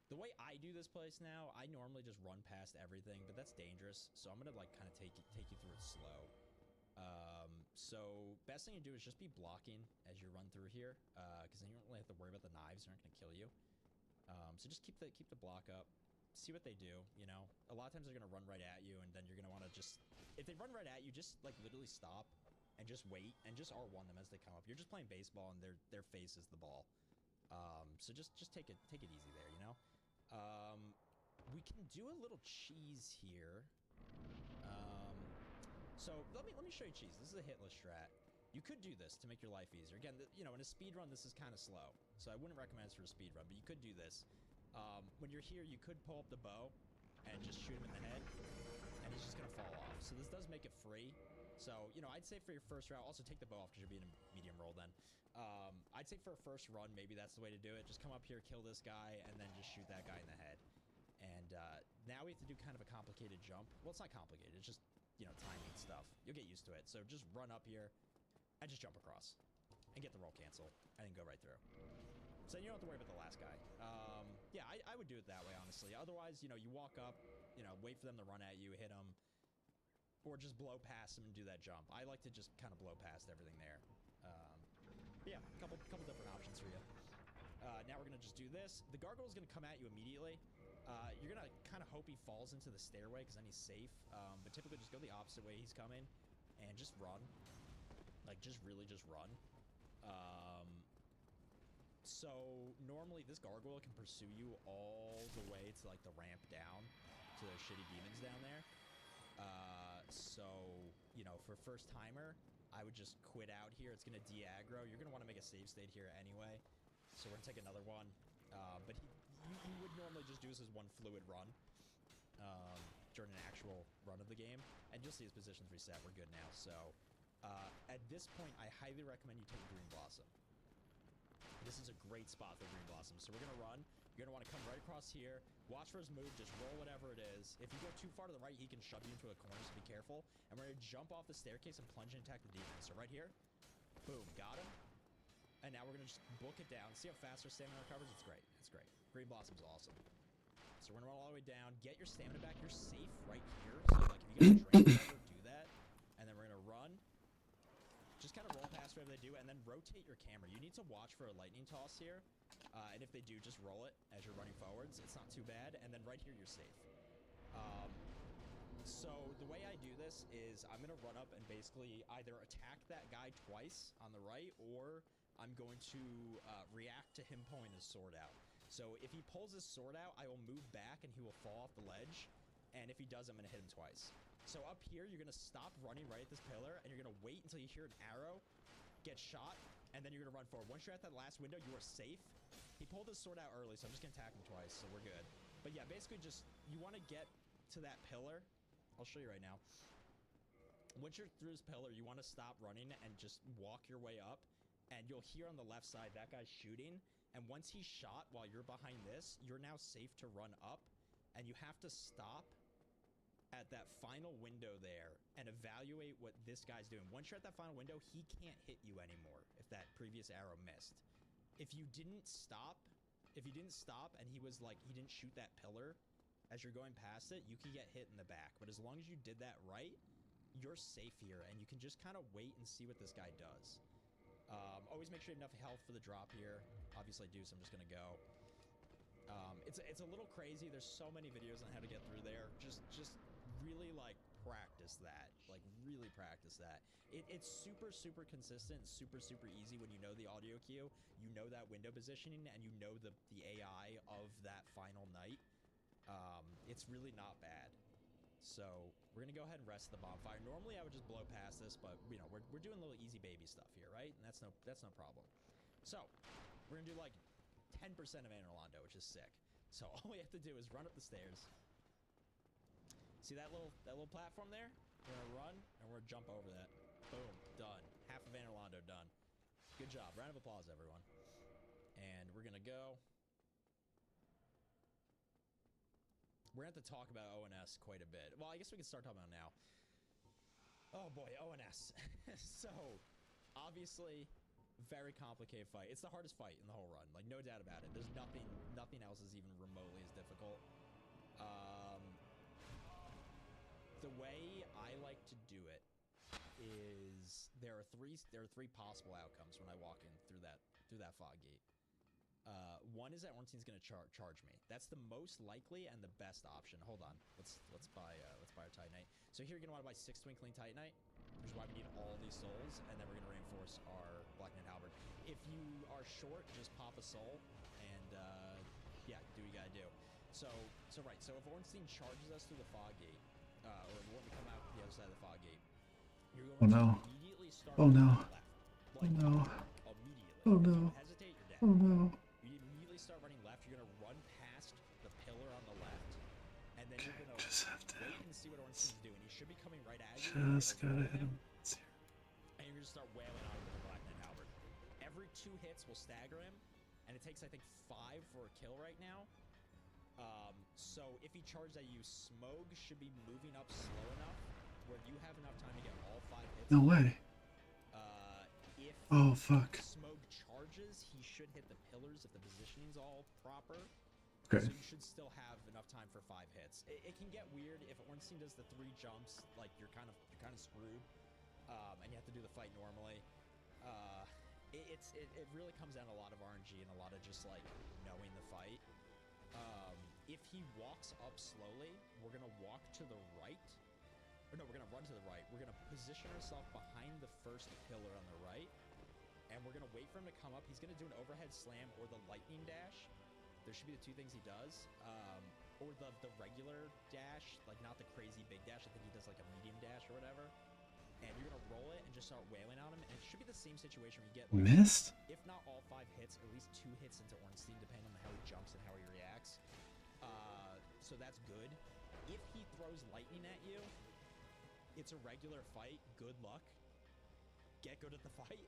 A: the way I do this place now, I normally just run past everything, but that's dangerous. So I'm gonna like kind of take you through it slow. So best thing to do is just be blocking as you run through here, because then you don't really have to worry about the knives. They're not gonna kill you. So just keep the block up. See what they do, you know? A lot of times they're gonna run right at you, and then you're gonna want to just... If they run right at you, just like literally stop and just wait and just R1 them as they come up. You're just playing baseball, and their face is the ball. So just take it easy there, you know? We can do a little cheese here. So let me show you cheese. This is a hitless strat. You could do this to make your life easier. Again, you know, in a speed run, this is kind of slow, so I wouldn't recommend this for a speed run, but you could do this. When you're here, you could pull up the bow and just shoot him in the head, and he's just gonna fall off. So this does make it free. So, you know, I'd say for your first round, also take the bow off because you're being a medium roll then. I'd say for a first run, maybe that's the way to do it. Just come up here, kill this guy, and then just shoot that guy in the head. And now we have to do kind of a complicated jump. Well, it's not complicated. It's just, you know, timing stuff. You'll get used to it. So just run up here and just jump across and get the roll cancel and then go right through. So you don't have to worry about the last guy. Yeah, I would do it that way, honestly. Otherwise, you know, you walk up, you know, wait for them to run at you, hit them, or just blow past them and do that jump. I like to just kind of blow past everything there. Yeah, a couple different options for you. Now we're gonna just do this. The gargoyle's gonna come at you immediately. You're gonna kind of hope he falls into the stairway because then he's safe. But typically just go the opposite way he's coming and just run. Like, just run. So normally this gargoyle can pursue you all the way to like the ramp down to those shitty demons down there. So, you know, for first timer, I would just quit out here. It's gonna de-aggro. You're gonna want to make a save state here anyway. So we're gonna take another one. But you would normally just do this as one fluid run during an actual run of the game, and you'll see his positions reset. We're good now. So at this point, I highly recommend you take Green Blossom. This is a great spot for Green Blossom. So we're gonna run. You're gonna want to come right across here. Watch for his move. Just roll whatever it is. If you go too far to the right, he can shove you into a corner, so be careful. And we're gonna jump off the staircase and plunge and attack the demon. So right here, boom, got him. And now we're gonna just book it down. See how fast our stamina recovers? It's great. It's great. Green Blossom's awesome. So we're gonna roll all the way down. Get your stamina back. You're safe right here. So like if you get a drink, do that. And then we're gonna run kind of roll past whatever they do, and then rotate your camera. You need to watch for a lightning toss here, and if they do, just roll it as you're running forwards. It's not too bad, and then right here, you're safe. So the way I do this is I'm going to run up and basically either attack that guy twice on the right, or I'm going to react to him pulling his sword out. So if he pulls his sword out, I will move back and he will fall off the ledge. And if he does, I'm going to hit him twice. So up here, you're going to stop running right at this pillar, and you're going to wait until you hear an arrow, get shot, and then you're going to run forward. Once you're at that last window, you are safe. He pulled his sword out early, so I'm just going to attack him twice, so we're good. But yeah, basically just, you want to get to that pillar. I'll show you right now. Once you're through this pillar, you want to stop running and just walk your way up. And you'll hear on the left side, that guy's shooting. And once he's shot while you're behind this, you're now safe to run up. And you have to stop at that final window there and evaluate what this guy's doing. Once you're at that final window, he can't hit you anymore if that previous arrow missed. If you didn't stop and he was like, he didn't shoot that pillar as you're going past it, you can get hit in the back. But as long as you did that right, you're safe here, and you can just kind of wait and see what this guy does. Always make sure you have enough health for the drop here. Obviously I do, so I'm just gonna go. It's a little crazy. There's so many videos on how to get through there. Just really like practice that. Like really practice that. It's super consistent, super easy when you know the audio cue, you know that window positioning, and you know the AI of that final night. It's really not bad. So we're gonna go ahead and rest the bonfire. Normally I would just blow past this, but you know, we're doing a little easy baby stuff here, right? And that's no problem. So we're gonna do like 10% of Anor Londo, which is sick. So all we have to do is run up the stairs. See that little platform there? We're gonna run and we're gonna jump over that. Boom, done. Half of Anor Londo done. Good job. Round of applause, everyone. And we're gonna go. We're going to have to talk about ONS quite a bit. Well, I guess we can start talking about it now. Oh boy, ONS. So, obviously, very complicated fight. It's the hardest fight in the whole run. Like, no doubt about it. There's nothing else is even remotely as difficult. The way I like to do it is there are three possible outcomes when I walk in through that fog gate. One is that Ornstein's gonna charge me. That's the most likely and the best option. Hold on, let's buy our Titanite. So here you're gonna want to buy 6 Twinkling Titanite, which is why we need all these souls, and then we're gonna reinforce our Black Knight Halberd. If you are short, just pop a soul, and yeah, do what you gotta do. So if Ornstein charges us through the fog gate, or when we come out the other side of the fog gate, you're going to immediately start left. Like, immediately.
B: Oh no.
A: If you hesitate, you're dead.
B: Oh no.
A: You immediately start running left. You're going to run past the pillar on the left. And then you're going to wait and see what Ornstein's doing. He should be coming right at you.
B: Just gotta hit him.
A: And you're going to start wailing on him with the Black Knight Halberd. Every 2 hits will stagger him. And it takes, I think, 5 for a kill right now. So if he charges at you, Smough should be moving up slow enough where you have enough time to get all 5 hits.
B: No way. Oh fuck.
A: Smough charges, he should hit the pillars if the positioning's all proper.
B: Okay.
A: So you should still have enough time for 5 hits. It can get weird if Ornstein does the 3 jumps, like you're kind of screwed, and you have to do the fight normally. It really comes down to a lot of RNG and a lot of just like knowing the fight. If he walks up slowly, we're gonna walk to the right. Or no, we're gonna run to the right. We're gonna position ourselves behind the first pillar on the right. And we're gonna wait for him to come up. He's gonna do an overhead slam or the lightning dash. There should be the 2 things he does. Or the regular dash, like not the crazy big dash. I think he does like a medium dash or whatever. And you're gonna roll it and just start wailing on him. And it should be the same situation where you get like,
B: missed?
A: If not all 5 hits, at least 2 hits into Ornstein, depending on how he jumps and how he reacts. So that's good. If he throws lightning at you, it's a regular fight. Good luck. Get good at the fight.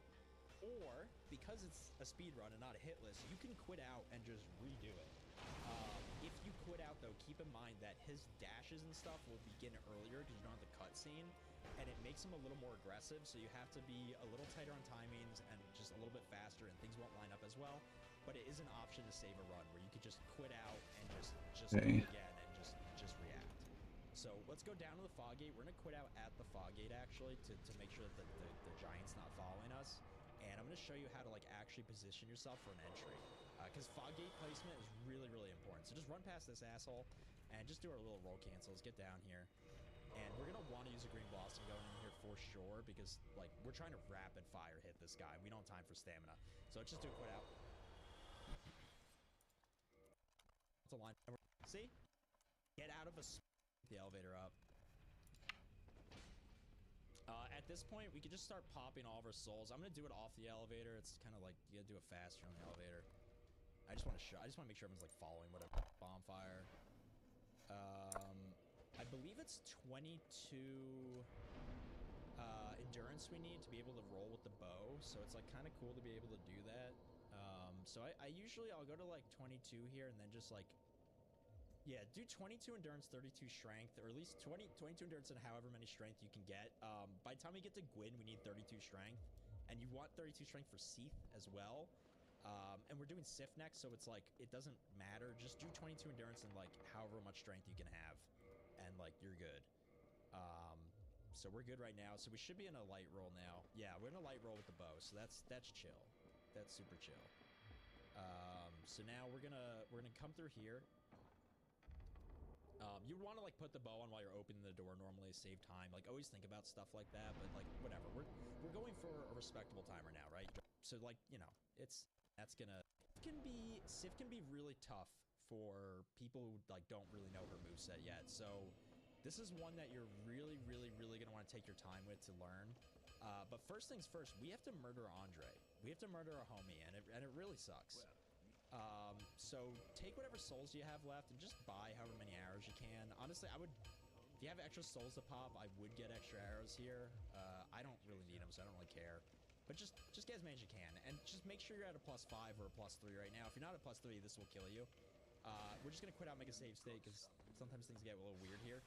A: Or, because it's a speed run and not a hit list, you can quit out and just redo it. If you quit out, though, keep in mind that his dashes and stuff will begin earlier because you don't have the cutscene, and it makes him a little more aggressive, so you have to be a little tighter on timings and just a little bit faster, and things won't line up as well. But it is an option to save a run where you could just quit out and just do it again and just react. So let's go down to the fog gate. We're going to quit out at the fog gate, actually, to make sure that the giant's not following us. And I'm going to show you how to, like, actually position yourself for an entry. Because fog gate placement is really, really important. So just run past this asshole and just do our little roll cancels. Get down here. And we're going to want to use a green blossom going in here for sure. Because, like, we're trying to rapid fire hit this guy. We don't have time for stamina. So let's just do a quit out. It's a line. See? Get out of a... the elevator up. At this point, we can just start popping all of our souls. I'm gonna do it off the elevator. It's kind of like you gotta do it faster on the elevator. I just want to make sure everyone's like following whatever bonfire. I believe it's 22 endurance we need to be able to roll with the bow. So it's like kind of cool to be able to do that. So I usually I'll go to like 22 here and then just like. Yeah, do 22 endurance, 32 strength, or at least 22 endurance and however many strength you can get. By the time we get to Gwyn, we need 32 strength. And you want 32 strength for Seath as well. And we're doing Sif next, so it's like, it doesn't matter. Just do 22 endurance and like however much strength you can have. And like, you're good. So we're good right now. So we should be in a light roll now. Yeah, we're in a light roll with the bow, so that's chill. That's super chill. So now we're gonna come through here. You want to like put the bow on while you're opening the door normally to save time. Like always think about stuff like that, but like whatever. We're going for a respectable timer now, right? So like, you know, Sif can be really tough for people who like don't really know her moveset yet. So this is one that you're really gonna want to take your time with to learn. But first things first, we have to murder Andre. We have to murder our homie, and it really sucks. So take whatever souls you have left and just buy however many arrows you can. Honestly, if you have extra souls to pop, I would get extra arrows here. I don't really need them, so I don't really care. But just get as many as you can, and just make sure you're at a +5 or a +3 right now. If you're not at +3, this will kill you. We're just gonna quit out, make a save state, because sometimes things get a little weird here.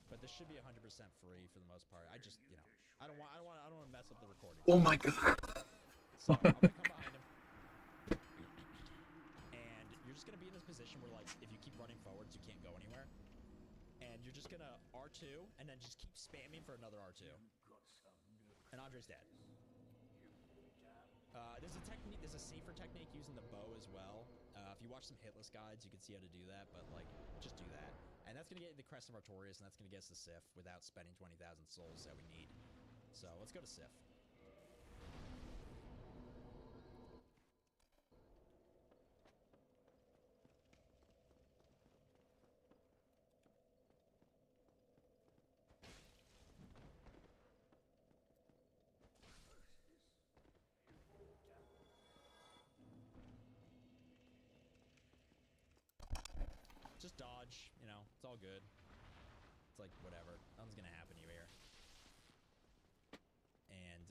A: But this should be 100% free for the most part. I just, you know, I don't want to mess up the recording.
B: Oh my god.
A: So I'm gonna come behind him. You're just gonna be in this position where, like, if you keep running forwards, you can't go anywhere. And you're just gonna R2, and then just keep spamming for another R2. And Andre's dead. There's a technique, there's a safer technique using the bow as well. If you watch some hitless guides, you can see how to do that, but, like, just do that. And that's gonna get you the Crest of Artorias, and that's gonna get us the Sif without spending 20,000 souls that we need. So, let's go to Sif. Just dodge, you know, it's all good. It's like, whatever. Nothing's gonna happen to you here. And,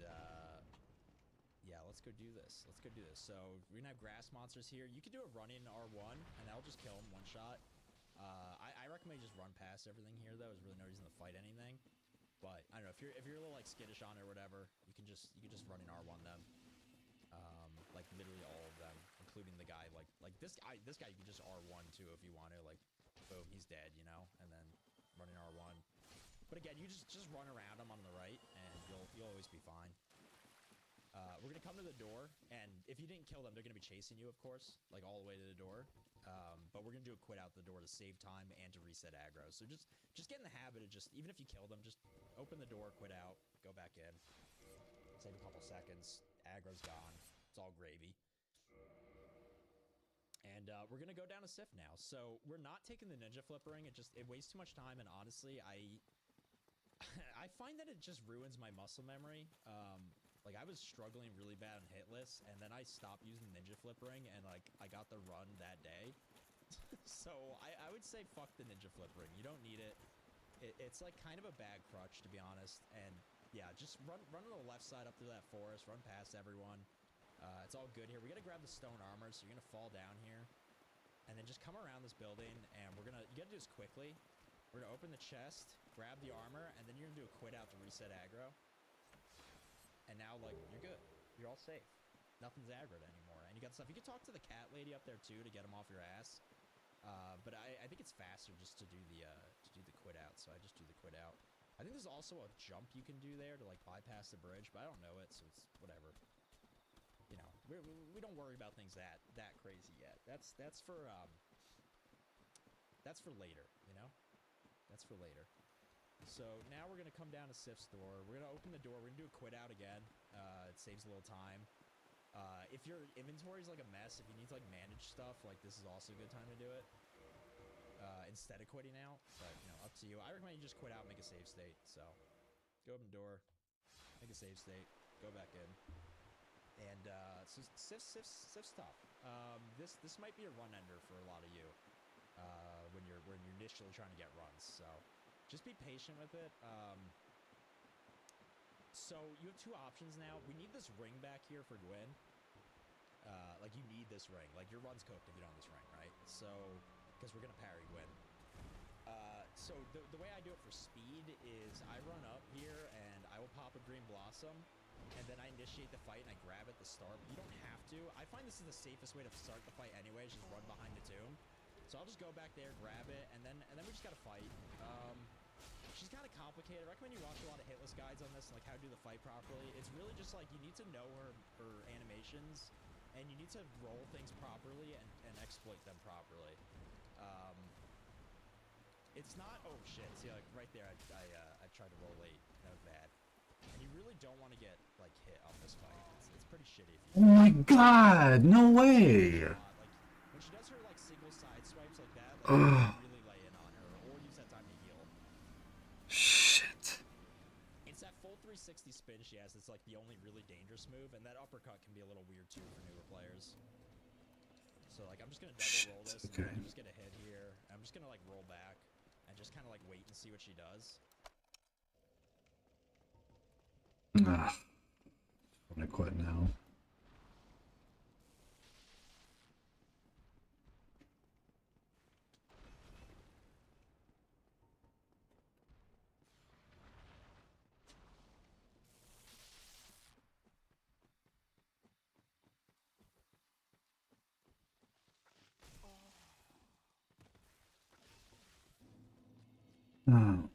A: yeah, let's go do this. Let's go do this. So, we're gonna have grass monsters here. You could do a run-in R1, and that'll just kill them one shot. I recommend you just run past everything here, though. There's really no reason to fight anything. But, I don't know, if you're a little, like, skittish on it or whatever, you can just run in R1 them. Like, literally all of them, including the guy, like this guy you can just R1 too if you want to, like, boom, he's dead, you know, and then run in R1. But again, you just run around him on the right, and you'll always be fine. We're gonna come to the door, and if you didn't kill them, they're gonna be chasing you, of course, like all the way to the door. But we're gonna do a quit out the door to save time and to reset aggro. So just get in the habit of just, even if you kill them, just open the door, quit out, go back in, save a couple seconds, aggro's gone. It's all gravy. And we're gonna go down to Sif now. So we're not taking the ninja flip ring. It wastes too much time, and honestly, I find that it just ruins my muscle memory. Like, I was struggling really bad on hitless, and then I stopped using ninja flip ring, and like I got the run that day. So I would say fuck the ninja flip ring. You don't need it. It's like kind of a bad crutch, to be honest. And yeah, just run to the left side up through that forest, run past everyone. It's all good here. We gotta grab the stone armor, so you're gonna fall down here. And then just come around this building, and you gotta do this quickly. We're gonna open the chest, grab the armor, and then you're gonna do a quit out to reset aggro. And now, like, you're good. You're all safe. Nothing's aggroed anymore. And you got stuff. You can talk to the cat lady up there, too, to get them off your ass. But I think it's faster just to do the quit out, so I just do the quit out. I think there's also a jump you can do there to like bypass the bridge, but I don't know it, so it's whatever. You know, we don't worry about things that crazy yet. That's for later, you know? That's for later. So now we're gonna come down to Sif's door. We're gonna open the door. We're gonna do a quit out again. It saves a little time. If your inventory is like a mess, if you need to like manage stuff, like this is also a good time to do it. Instead of quitting out, but you know, up to you. I recommend you just quit out and make a save state. So go open the door, make a save state, go back in. And so Sif's tough. This might be a run ender for a lot of you when you're initially trying to get runs. So just be patient with it. So you have two options now. We need this ring back here for Gwyn. Like you need this ring. Like your run's cooked if you don't have this ring, right? So because we're gonna parry Gwyn. So the way I do it for speed is I run up here and I will pop a green blossom. And then I initiate the fight and I grab at the start. But you don't have to. I find this is the safest way to start the fight anyways, just run behind the tomb. So I'll just go back there, grab it, and then we just gotta fight. She's kind of complicated. I recommend you watch a lot of hitless guides on this, like how to do the fight properly. It's really just like you need to know her animations, and you need to roll things properly and exploit them properly. It's not, oh shit, see like right there I tried to roll late, that was bad. And you really don't want to get like hit on this fight. It's pretty shitty if you
B: Oh my god, no way!
A: like when she does her like single side swipes like that, like really lay in on her or use that time to heal.
B: Shit.
A: It's that full 360 spin she has that's like the only really dangerous move, and that uppercut can be a little weird too for newer players. So like I'm just gonna double roll this,
B: okay.
A: And just get a hit here. I'm just gonna like roll back and just kind of like wait and see what she does.
B: I'm gonna quit now. Oh.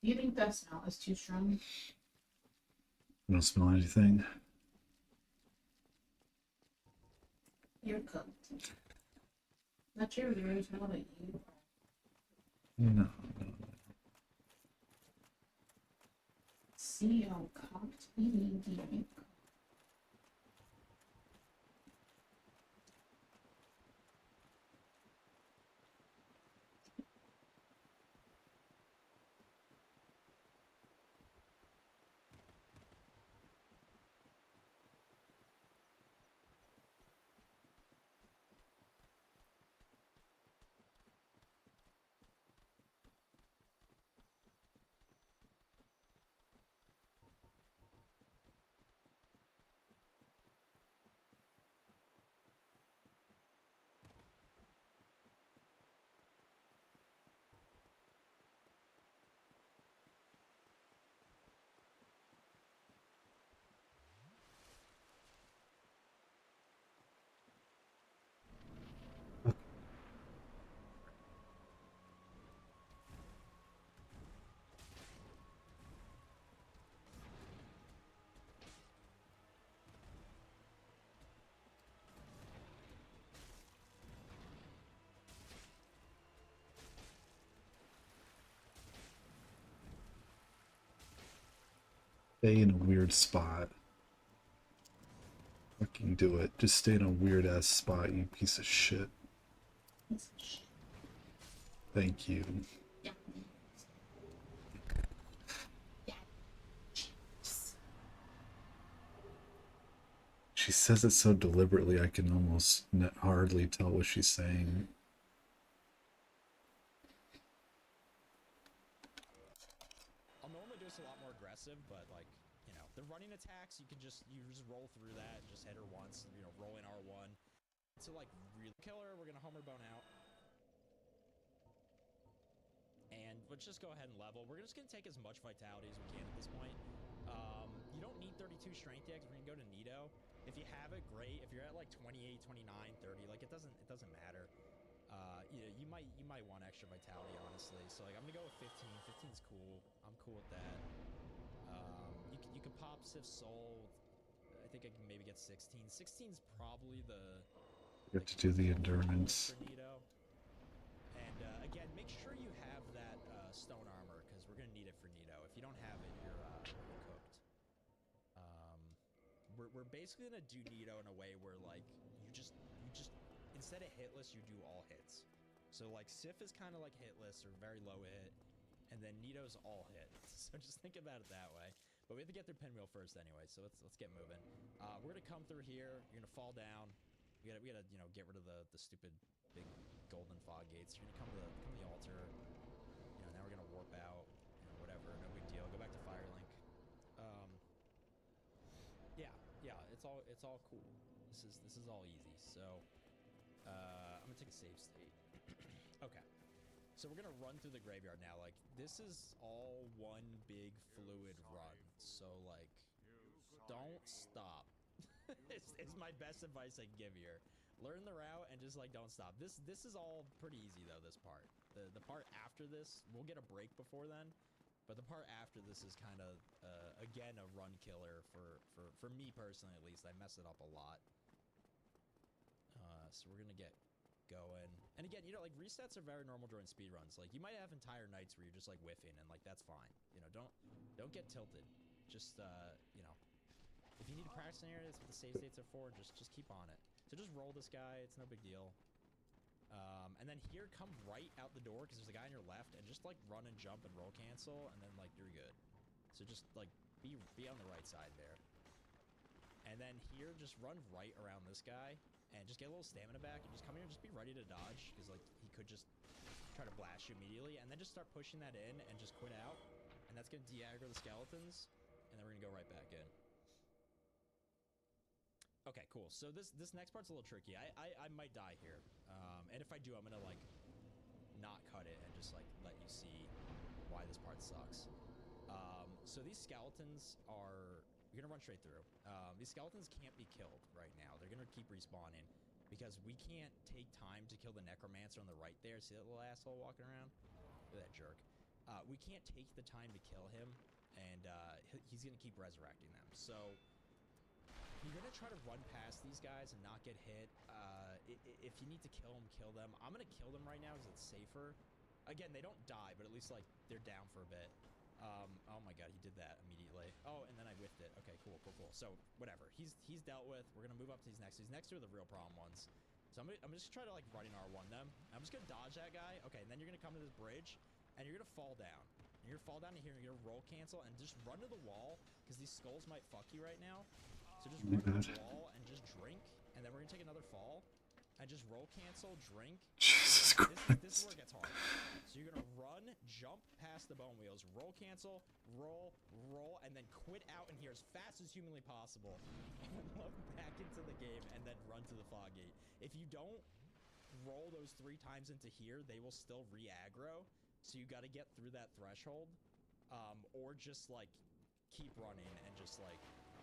C: Do you think that smell is too strong?
B: I don't smell anything.
C: You're cooked. Not your very smell that you.
B: No.
C: See how cocked eating you.
B: Stay in a weird spot. Fucking do it. Just stay in a weird ass spot, you piece of shit. Thank you.
C: Yeah.
B: She says it so deliberately I can almost hardly tell what she's saying.
A: I'll normally do this a lot more aggressive, but like, you know, The running attacks, you just roll through that and just hit her once, you know, roll in R1. To like really kill her, we're gonna Homer Bone out. And let's just go ahead and level. We're just gonna take as much vitality as we can at this point. You don't need 32 strength yet, because we're gonna go to Nito. If you have it, great. If you're at like 28, 29, 30, like it doesn't matter. You might want extra vitality, honestly. So like I'm gonna go with 15. 15's cool. I'm cool with that. You can pop Sif Soul. I think I can maybe get 16. 16's probably the.
B: You have to do the endurance.
A: For Nito. And again, make sure you have that stone armor, because we're gonna need it for Nito. If you don't have it, you're cooked. We're basically gonna do Nito in a way where like you just instead of hitless, you do all hits. So like Sif is kind of like hitless or very low hit, and then Nito's all hit. So just think about it that way. But we have to get through Pinwheel first anyway, so let's get moving. We're gonna come through here. You're gonna fall down. We gotta you know get rid of the stupid big golden fog gates. You're gonna come to the altar. You know, now we're gonna warp out. You know, whatever, no big deal. Go back to Firelink. Yeah, it's all cool. This is all easy. So I'm gonna take a save state. Okay. So we're gonna run through the graveyard now. Like this is all one big fluid run. So like, don't stop. it's my best advice I can give here. Learn the route and just like don't stop. This is all pretty easy though. This part, the part after this, we'll get a break before then. But the part after this is kind of, again, a run killer for me personally, at least. I mess it up a lot. So we're going to get going. And again, you know, like, resets are very normal during speedruns. Like, you might have entire nights where you're just, like, whiffing, and, like, that's fine. You know, don't get tilted. Just, you know, if you need to practice an area, that's what the save states are for. Just keep on it. So just roll this guy. It's no big deal. And then here, come right out the door, because there's a guy on your left, and just, like, run and jump and roll cancel, and then, like, you're good. So just, like, be on the right side there. And then here, just run right around this guy, and just get a little stamina back, and just come here and just be ready to dodge, because, like, he could just try to blast you immediately, and then just start pushing that in, and just quit out, and that's going to de-aggro the skeletons, and then we're going to go right back in. Okay, cool. So this next part's a little tricky. I might die here. And if I do, I'm gonna like not cut it and just like let you see why this part sucks. So these skeletons are, you're gonna run straight through. These skeletons can't be killed right now. They're gonna keep respawning because we can't take time to kill the necromancer on the right there. See that little asshole walking around? Look at that jerk. We can't take the time to kill him, and he's gonna keep resurrecting them. So you're gonna try to run past these guys and not get hit. If you need to kill them. I'm gonna kill them right now because it's safer. Again, they don't die, but at least like they're down for a bit. Oh my god, he did that immediately. Oh, and then I whiffed it. Okay, cool. So whatever. He's dealt with. We're gonna move up to these next. These next two are the real problem ones. So I'm just trying to like running R1 them. I'm just gonna dodge that guy. Okay, and then you're gonna come to this bridge, and you're gonna fall down. And you're gonna fall down to here, and you're gonna roll cancel, and just run to the wall, because these skulls might fuck you right now. So just run to the wall and just drink, and then we're gonna take another fall, and just roll cancel, drink.
B: Jesus Christ.
A: This is where it gets hard. So you're gonna run, jump past the bone wheels, roll cancel, roll, and then quit out in here as fast as humanly possible, and load back into the game, and then run to the fog gate. If you don't roll those 3 times into here, they will still re-aggro. So you got to get through that threshold, or just like keep running and just like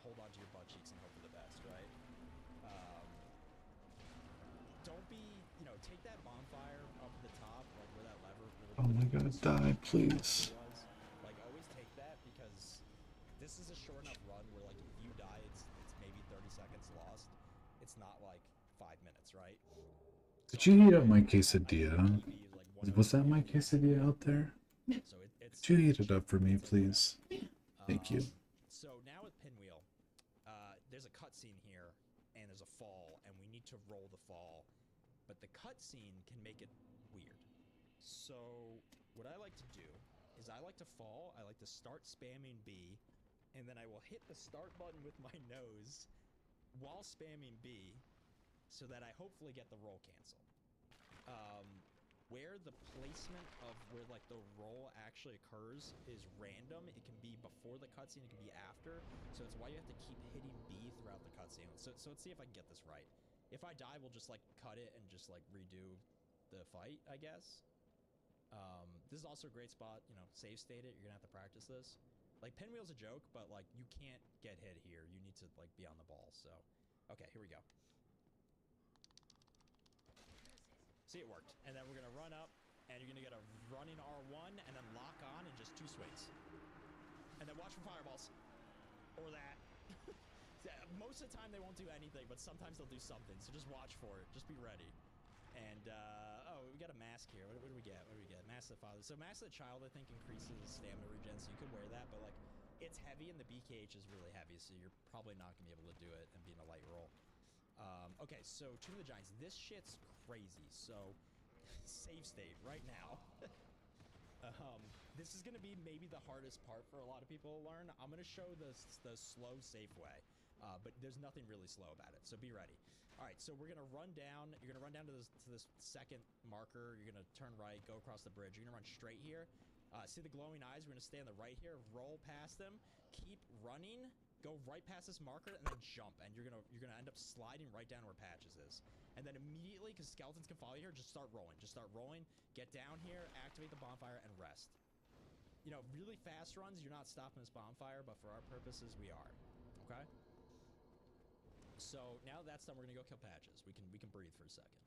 A: hold on to your butt cheeks and hope for the best, right? Don't be, you know, take that bonfire up at the top, like where that lever.
B: Oh my god, die, please.
A: Like always take that, because this is a short enough run where like if you die, it's maybe 30 seconds lost. It's not like 5 minutes, right?
B: Did you heat up my quesadilla? Was that my quesadilla out there?
A: So it's
B: Could you heat it up for me, please? Thank you.
A: So now with Pinwheel, there's a cutscene here, and there's a fall, and we need to roll the fall. But the cutscene can make it weird. So what I like to do is I like to fall, I like to start spamming B, and then I will hit the start button with my nose while spamming B, so that I hopefully get the roll cancel. where the placement of where like the roll actually occurs is random. It can be before the cutscene, it can be after. So it's why you have to keep hitting B throughout the cutscene. So let's see if I can get this right. If I die, we'll just like cut it and just like redo the fight, I guess. This is also a great spot, you know, save state it. You're gonna have to practice this. Like pinwheel's a joke, but like you can't get hit here. You need to like be on the ball. So, okay, here we go. See, it worked. And then we're gonna run up, and you're gonna get a running R1, and then lock on in just 2 swings. And then watch for fireballs. Or that. Most of the time they won't do anything, but sometimes they'll do something. So just watch for it. Just be ready. And, oh, we got a mask here. What do we get? What do we get? Mask of the Father. So Mask of the Child, I think, increases stamina regen, so you could wear that, but, like, it's heavy, and the BKH is really heavy, so you're probably not going to be able to do it and be in a light roll. Okay, so Tomb of the Giants. This shit's crazy, so save state right now. This is going to be maybe the hardest part for a lot of people to learn. I'm going to show the slow, safe way, but there's nothing really slow about it, so be ready. All right, so we're going to run down. You're going to run down to this second marker. You're going to turn right, go across the bridge. You're going to run straight here. See the glowing eyes? We're going to stay on the right here, roll past them, keep running, go right past this marker, and then jump. And you're gonna end up sliding right down where Patches is. And then immediately, because skeletons can follow you here, just start rolling. Just start rolling, get down here, activate the bonfire, and rest. You know, really fast runs, you're not stopping this bonfire, but for our purposes, we are. Okay? So now that's done, we're gonna go kill Patches. We can breathe for a second.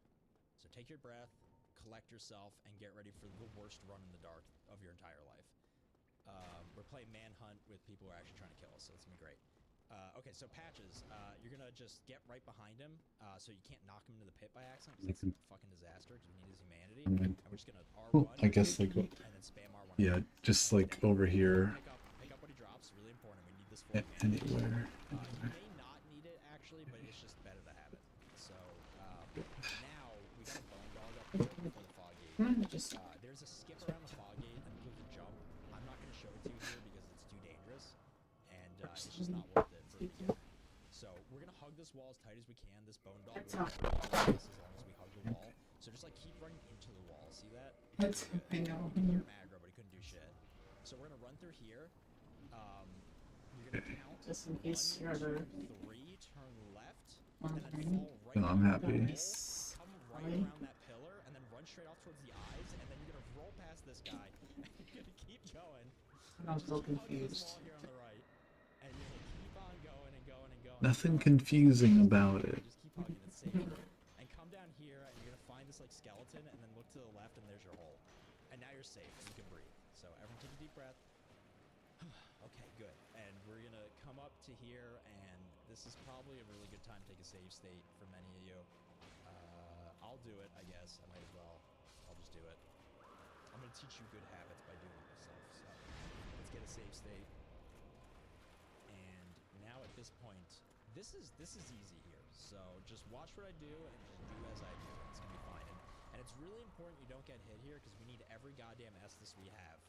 A: So take your breath, collect yourself, and get ready for the worst run in the dark of your entire life. We're playing Manhunt with people who are actually trying to kill us, so it's gonna be great. Okay, so Patches, you're gonna just get right behind him, so you can't knock him into the pit by accident, because that's a fucking disaster, because we need his humanity. And we're just gonna R1,
B: I guess like,
A: and then spam R1.
B: yeah, just like over here.
A: Pick up what he drops, really important. We need this for humanity.
B: Anywhere.
A: You may not need it, actually, but it's just better to have it. So, now, we got a bone dog up here before the fog gate. There's a skip around the fog gate, and there's a jump. I'm not going to show it to you here because it's too dangerous, and it's just not worth it for a beginner. So we're going to hug this wall as tight as we can. This bone dog will follow us as long as we hug the wall. So just like keep running into the wall. See that?
C: That's I know.
A: You're aggro, but he couldn't do shit. So we're going to run through here. You're going to count.
C: Just in case you're
A: 1, 2, 3, turn left, and then
C: wondering.
A: fall right
B: No, I'm
A: down
B: happy.
A: the hole, come right around that pillar, and then run straight off towards the eyes, and then you're gonna roll past this guy, and you're gonna keep going.
C: I'm so
A: Hug this
C: confused.
A: wall here on the right, and you're gonna keep on going and going and going.
B: Nothing confusing about it.
A: Just keep hugging, it's safe. And come down here, and you're gonna find this like skeleton, and then look to the left, and there's your hole. And now you're safe, and you can breathe. So everyone take a deep breath. Okay, good. And we're gonna come up to here, and this is probably a really good time to take a save state for many of you. I'll do it, I guess. I might as well. I'll just do it. I'm gonna teach you good habits by doing it myself. So let's get a save state. And now at this point, this is easy here. So just watch what I do and just do as I do. It's gonna be fine. And it's really important you don't get hit here because we need every goddamn Estus we have.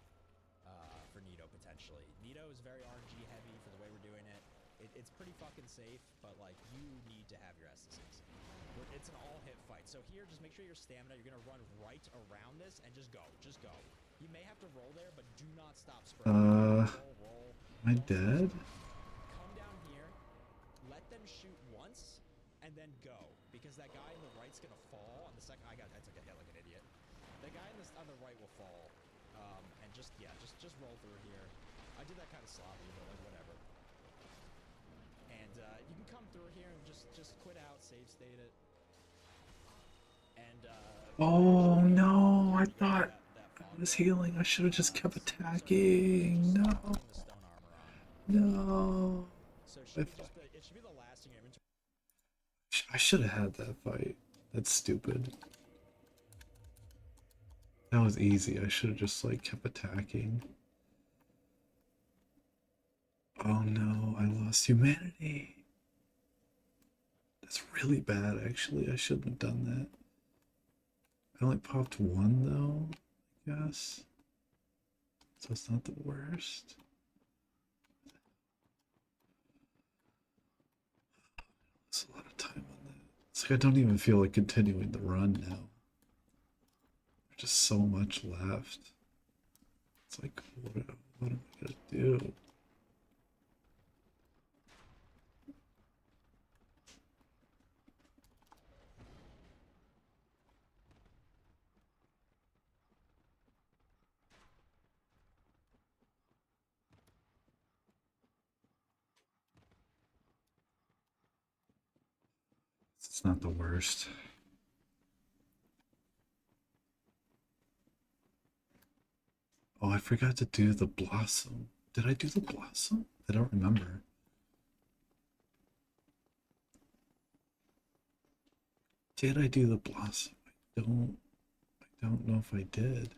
A: For Nito, potentially. Nito is very RNG heavy for the way we're doing it. It's pretty fucking safe, but, like, you need to have your Estus. It's an all-hit fight. So here, just make sure your stamina, you're going to run right around this and just go. Just go. You may have to roll there, but do not stop spreading. Roll.
B: Am I dead?
A: Come down here, let them shoot once, and then go. Because that guy on the right's going to fall. On the second, I took a hit like an idiot. The guy on the right will fall. And just roll through here. I did that kind of sloppy, but like whatever. And you can come through here and just quit out, save state it. And
B: Oh no, I thought I was healing. I should have just kept attacking. No.
A: the stone armor on.
B: No.
A: So it should be the last in your inventory.
B: I should have had that fight. That's stupid. That was easy. I should have just like kept attacking. Oh no, I lost humanity. That's really bad actually. I shouldn't have done that. I only popped one though, I guess. So it's not the worst. That's a lot of time on that. It's like I don't even feel like continuing the run now. just so much left. It's like, what am I gonna do? It's not the worst. Oh, I forgot to do the blossom. Did I do the blossom? I don't remember. Did I do the blossom? I don't know if I did.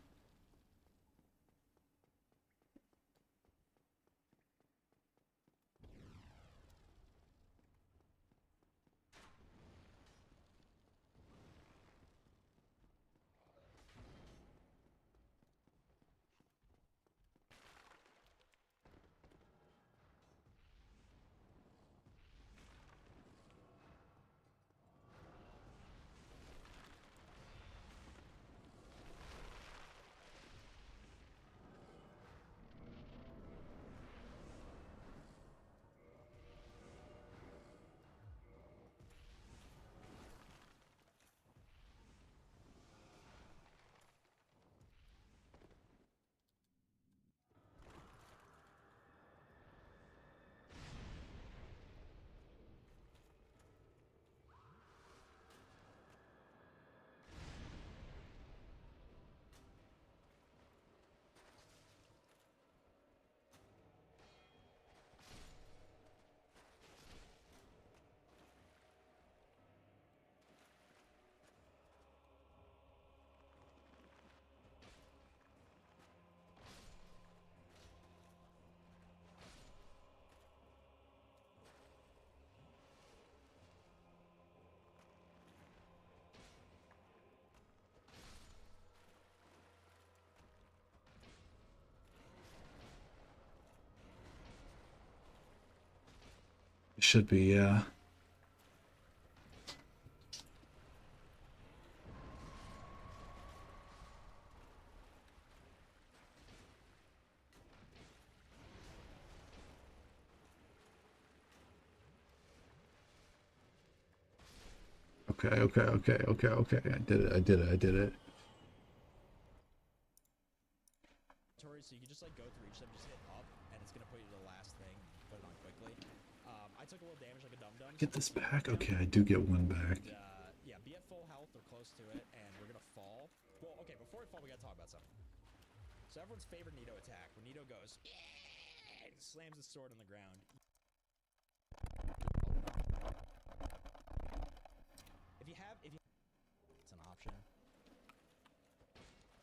B: It should be, yeah. Okay. I did it.
A: So you can just like go through each of them, just hit up, and it's gonna put you to the last thing, put it on quickly. I took a little damage like a dum-dum.
B: Get this back? Okay, I do get one back.
A: And, yeah, be at full health or close to it, and we're gonna fall. Well, okay, before we fall, we gotta talk about something. So everyone's favorite Nito attack, when Nito goes, yeah, and slams his sword on the ground. If you, it's an option.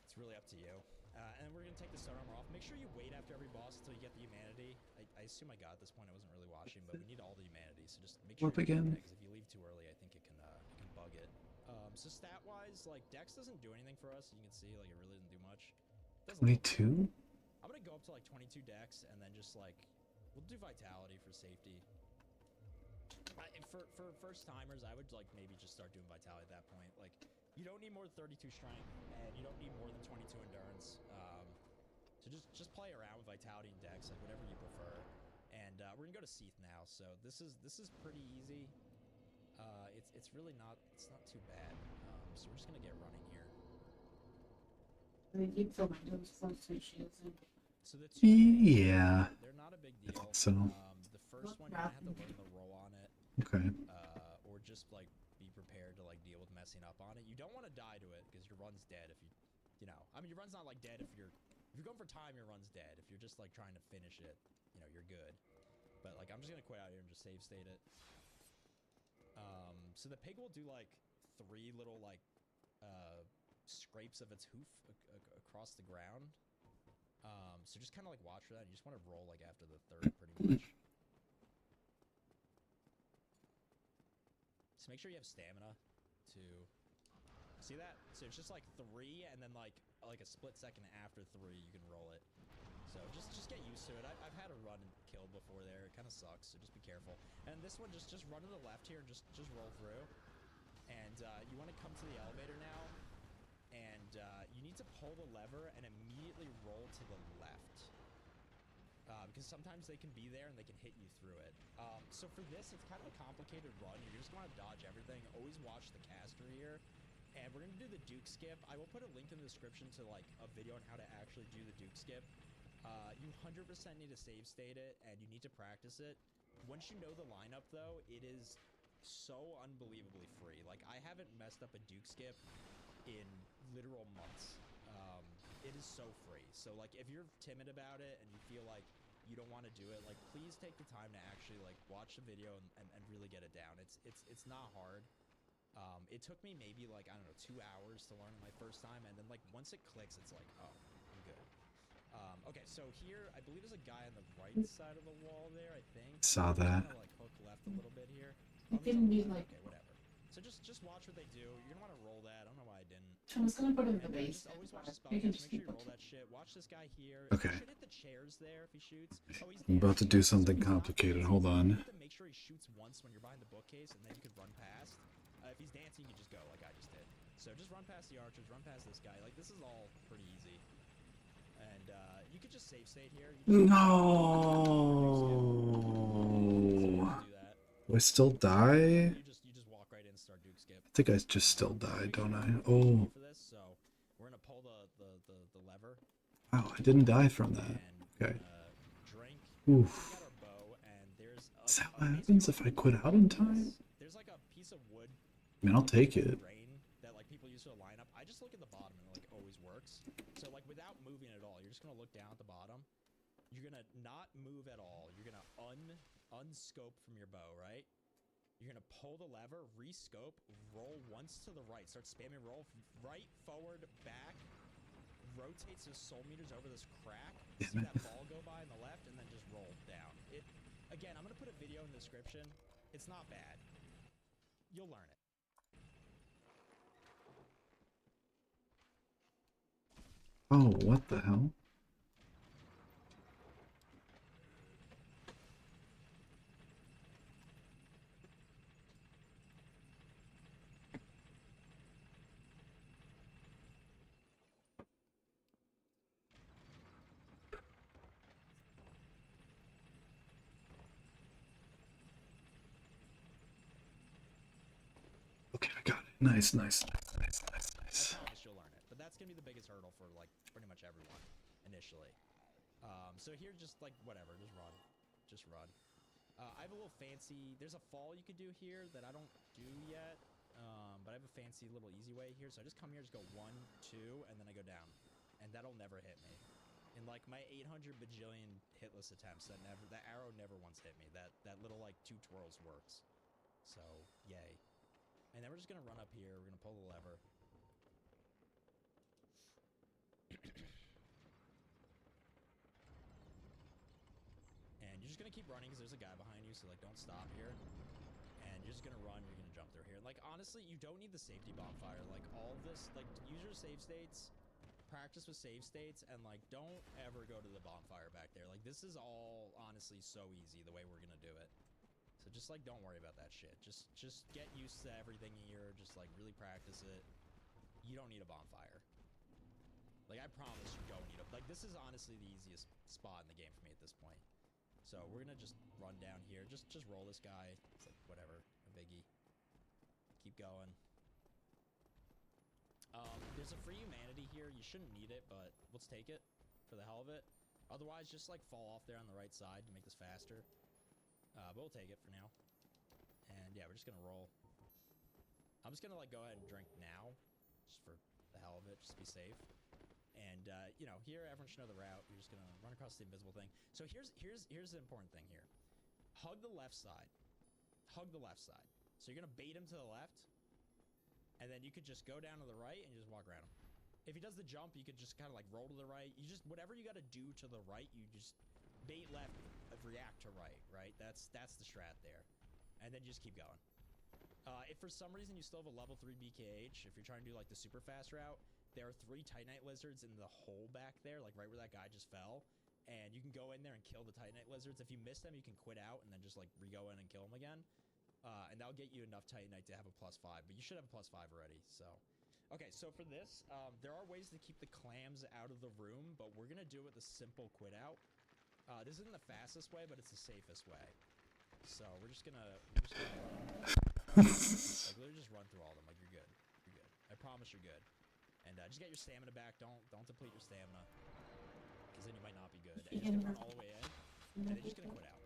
A: It's really up to you. And we're gonna take the start armor off. Make sure you wait after every boss until you get the humanity. I assume I got at this point. I wasn't really watching, but we need all the humanity. So just make sure.
B: Warp again.
A: Because if you leave too early, I think it can bug it. So stat-wise, like Dex doesn't do anything for us. You can see, like it really doesn't do much.
B: 22?
A: I'm gonna go up to like 22 Dex, and then just like we'll do Vitality for safety. For first timers, I would like maybe just start doing Vitality at that point. Like you don't need more than 32 strength, and you don't need more than 22 endurance. So just play around with Vitality and Dex, like whatever you prefer. And we're gonna go to Seath now. So this is pretty easy. It's really not too bad. So we're just gonna get running here.
C: I keep filming those close to shields.
A: So the two
B: Yeah.
A: they're not a big deal.
B: So.
A: The first one, you're gonna have to learn the roll on it.
B: Okay.
A: Or just like be prepared to like deal with messing up on it. You don't want to die to it because your run's dead if you know. I mean, your run's not like dead if you're going for time. Your run's dead. If you're just like trying to finish it, you know, you're good. But like, I'm just gonna quit out here and just save state it. So the pig will do like 3 little like scrapes of its hoof across the ground. So just kind of like watch for that. You just want to roll like after the 3rd, pretty much. So make sure you have stamina to see that. So it's just like 3, and then like a split second after 3, you can roll it. So just get used to it. I've had a run and kill before there. It kind of sucks. So just be careful. And this one, just run to the left here and just roll through. And you want to come to the elevator now. and you need to pull the lever and immediately roll to the left. Because sometimes they can be there and they can hit you through it. So for this, it's kind of a complicated run. You're just going to dodge everything. Always watch the caster here. And we're going to do the Duke skip. I will put a link in the description to like a video on how to actually do the Duke skip. You 100% need to save state it, and you need to practice it. Once you know the lineup, though, it is so unbelievably free. Like, I haven't messed up a Duke skip in literal months. It is so free. So, like, if you're timid about it and you feel like you don't want to do it, like, please take the time to actually, like, watch the video and really get it down. It's not hard. It took me maybe, like, I don't know, 2 hours to learn it my first time, and then, like, once it clicks, it's like, oh, I'm good. Okay, so here, I believe there's a guy on the right side of the wall there, I think.
B: Saw
A: I'm
B: that.
A: gonna, like, hook left a little bit here.
C: It
A: He's
C: can
A: on the
C: be
A: left.
C: like.
A: Okay, whatever. So just watch what they do. You're gonna want to roll that. I don't know why I didn't.
C: I'm just gonna put it in the
A: And
C: base.
A: just always watch the spell.
C: You can
A: Make
C: just
A: sure
C: keep
A: you roll
C: it.
A: that shit. Watch this guy here.
B: Okay.
A: He should hit the chairs there if he shoots. Oh, he's
B: I'm about to do
A: dancing.
B: something
A: So he's not
B: complicated.
A: dancing.
B: Hold
A: You
B: on.
A: have to make sure he shoots once when you're behind the bookcase, and then you could run past. If he's dancing, you can just go like I just did. So just run past the archers, run past this guy. Like, this is all pretty easy. And you could just save state here. You just
B: No.
A: do that.
B: Do I still die?
A: You just walk right in and start Duke skip.
B: I think I just still died, don't I?
A: For
B: Oh.
A: this, so we're gonna pull the lever.
B: Wow, I didn't die from that.
A: And
B: Okay.
A: drink.
B: Oof.
A: We got our bow, and there's
B: Is that what happens if I quit out in time?
A: There's like a piece of wood.
B: I mean, I'll take it.
A: Grain that like people use for a lineup. I just look at the bottom and it like always works. So like without moving at all, you're just gonna look down at the bottom. You're gonna not move at all. You're gonna unscope from your bow, right? You're gonna pull the lever, rescope, roll once to the right. Start spamming roll right, forward, back. Rotates his soul meters over this crack. See that ball go by on the left, and then just roll down. Again, I'm gonna put a video in the description. It's not bad. You'll learn it.
B: Oh, what the hell? Okay, I got it. Nice.
A: I promise you'll learn it. But that's gonna be the biggest hurdle for like pretty much everyone initially. So here, just like whatever, just run. I have a little fancy. There's a fall you could do here that I don't do yet. But I have a fancy little easy way here. So I just come here, just go 1, 2, and then I go down, and that'll never hit me. In like my 800 bajillion hitless attempts, that arrow never once hit me. That little like 2 twirls works. So yay. And then we're just gonna run up here. We're gonna pull the lever. And you're just gonna keep running because there's a guy behind you, so like don't stop here. And you're just gonna run, you're gonna jump through here. Like honestly, you don't need the safety bonfire. Like all of this, like use your save states, practice with save states, and like don't ever go to the bonfire back there. Like this is all honestly so easy the way we're gonna do it. So just like don't worry about that shit. Just get used to everything here. Just like really practice it. You don't need a bonfire. Like I promise you don't need it. Like this is honestly the easiest spot in the game for me at this point. So we're gonna just run down here. Just roll this guy. It's like whatever, a biggie. Keep going. There's a free humanity here. You shouldn't need it, but let's take it for the hell of it. Otherwise, just like fall off there on the right side to make this faster. But we'll take it for now. And yeah, we're just gonna roll. I'm just gonna like go ahead and drink now, just for the hell of it, just to be safe. And you know, here everyone should know the route. You're just gonna run across the invisible thing. So here's the important thing here. Hug the left side. Hug the left side. So you're gonna bait him to the left, and then you could just go down to the right and you just walk around him. If he does the jump, you could just kind of like roll to the right. You just whatever you got to do to the right, you just bait left, react to right. Right? That's the strat there, and then just keep going. If for some reason you still have a level 3 BKH, if you're trying to do like the super fast route, there are 3 Titanite lizards in the hole back there, like right where that guy just fell. And you can go in there and kill the Titanite lizards. If you miss them, you can quit out and then just like re-go in and kill them again. And that'll get you enough Titanite to have a +5, but you should have a +5 already, so. Okay, so for this, there are ways to keep the clams out of the room, but we're gonna do it with a simple quit out. This isn't the fastest way, but it's the safest way. So we're just gonna run. Like literally just run through all of them. Like you're good. You're good. I promise you're good. And just get your stamina back. Don't deplete your stamina, because then you might not be good. And you're just gonna run all the way in, and then you're just gonna quit out.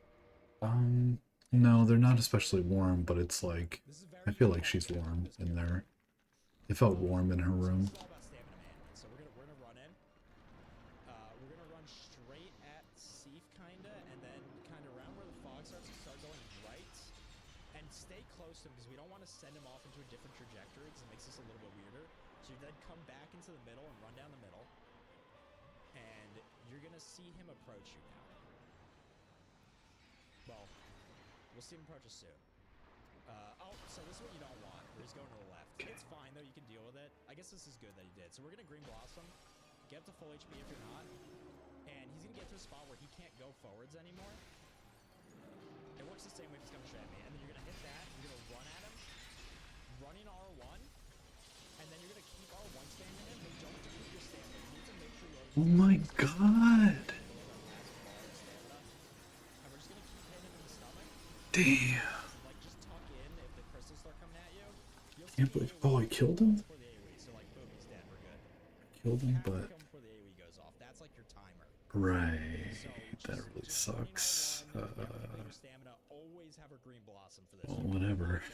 B: No, they're not especially warm, but it's like
A: This is
B: I
A: very
B: feel like
A: important
B: she's warm
A: this
B: in
A: character.
B: there. It felt warm in her
A: So
B: room.
A: this is all about stamina management. So we're gonna run in. We're gonna run straight at Seif kinda, and then kinda around where the fog starts to start going right, and stay close to him because we don't want to send him off into a different trajectory because it makes this a little bit weirder. So you then come back into the middle and run down the middle, and you're gonna see him approach you now. Well, we'll see him approach us soon. Oh, so this is what you don't want. We're just going to the left. It's fine, though. You can deal with it. I guess this is good that he did. So we're going to Green Blossom. Get up to full HP if you're not. And he's going to get to a spot where he can't go forwards anymore. It works the same way if he's coming straight at me. And then you're going to hit that. You're going to run at him. Running R1. And then you're going to keep R1 standing in, but don't deplete your stamina. You need to make sure you're...
B: Oh my god!
A: And we're just going to keep hitting him in the stomach.
B: Damn.
A: Like, just tuck in if the crystals start coming at you. You'll see
B: Can't believe. Oh, I killed him?
A: before the AoE, so like, boom, he's dead. We're good.
B: Killed
A: You
B: him,
A: have to
B: but
A: kill him before the AoE goes off. That's like your timer.
B: right.
A: So
B: That really sucks.
A: Your stamina. Always have a Green Blossom for this.
B: Well, whatever.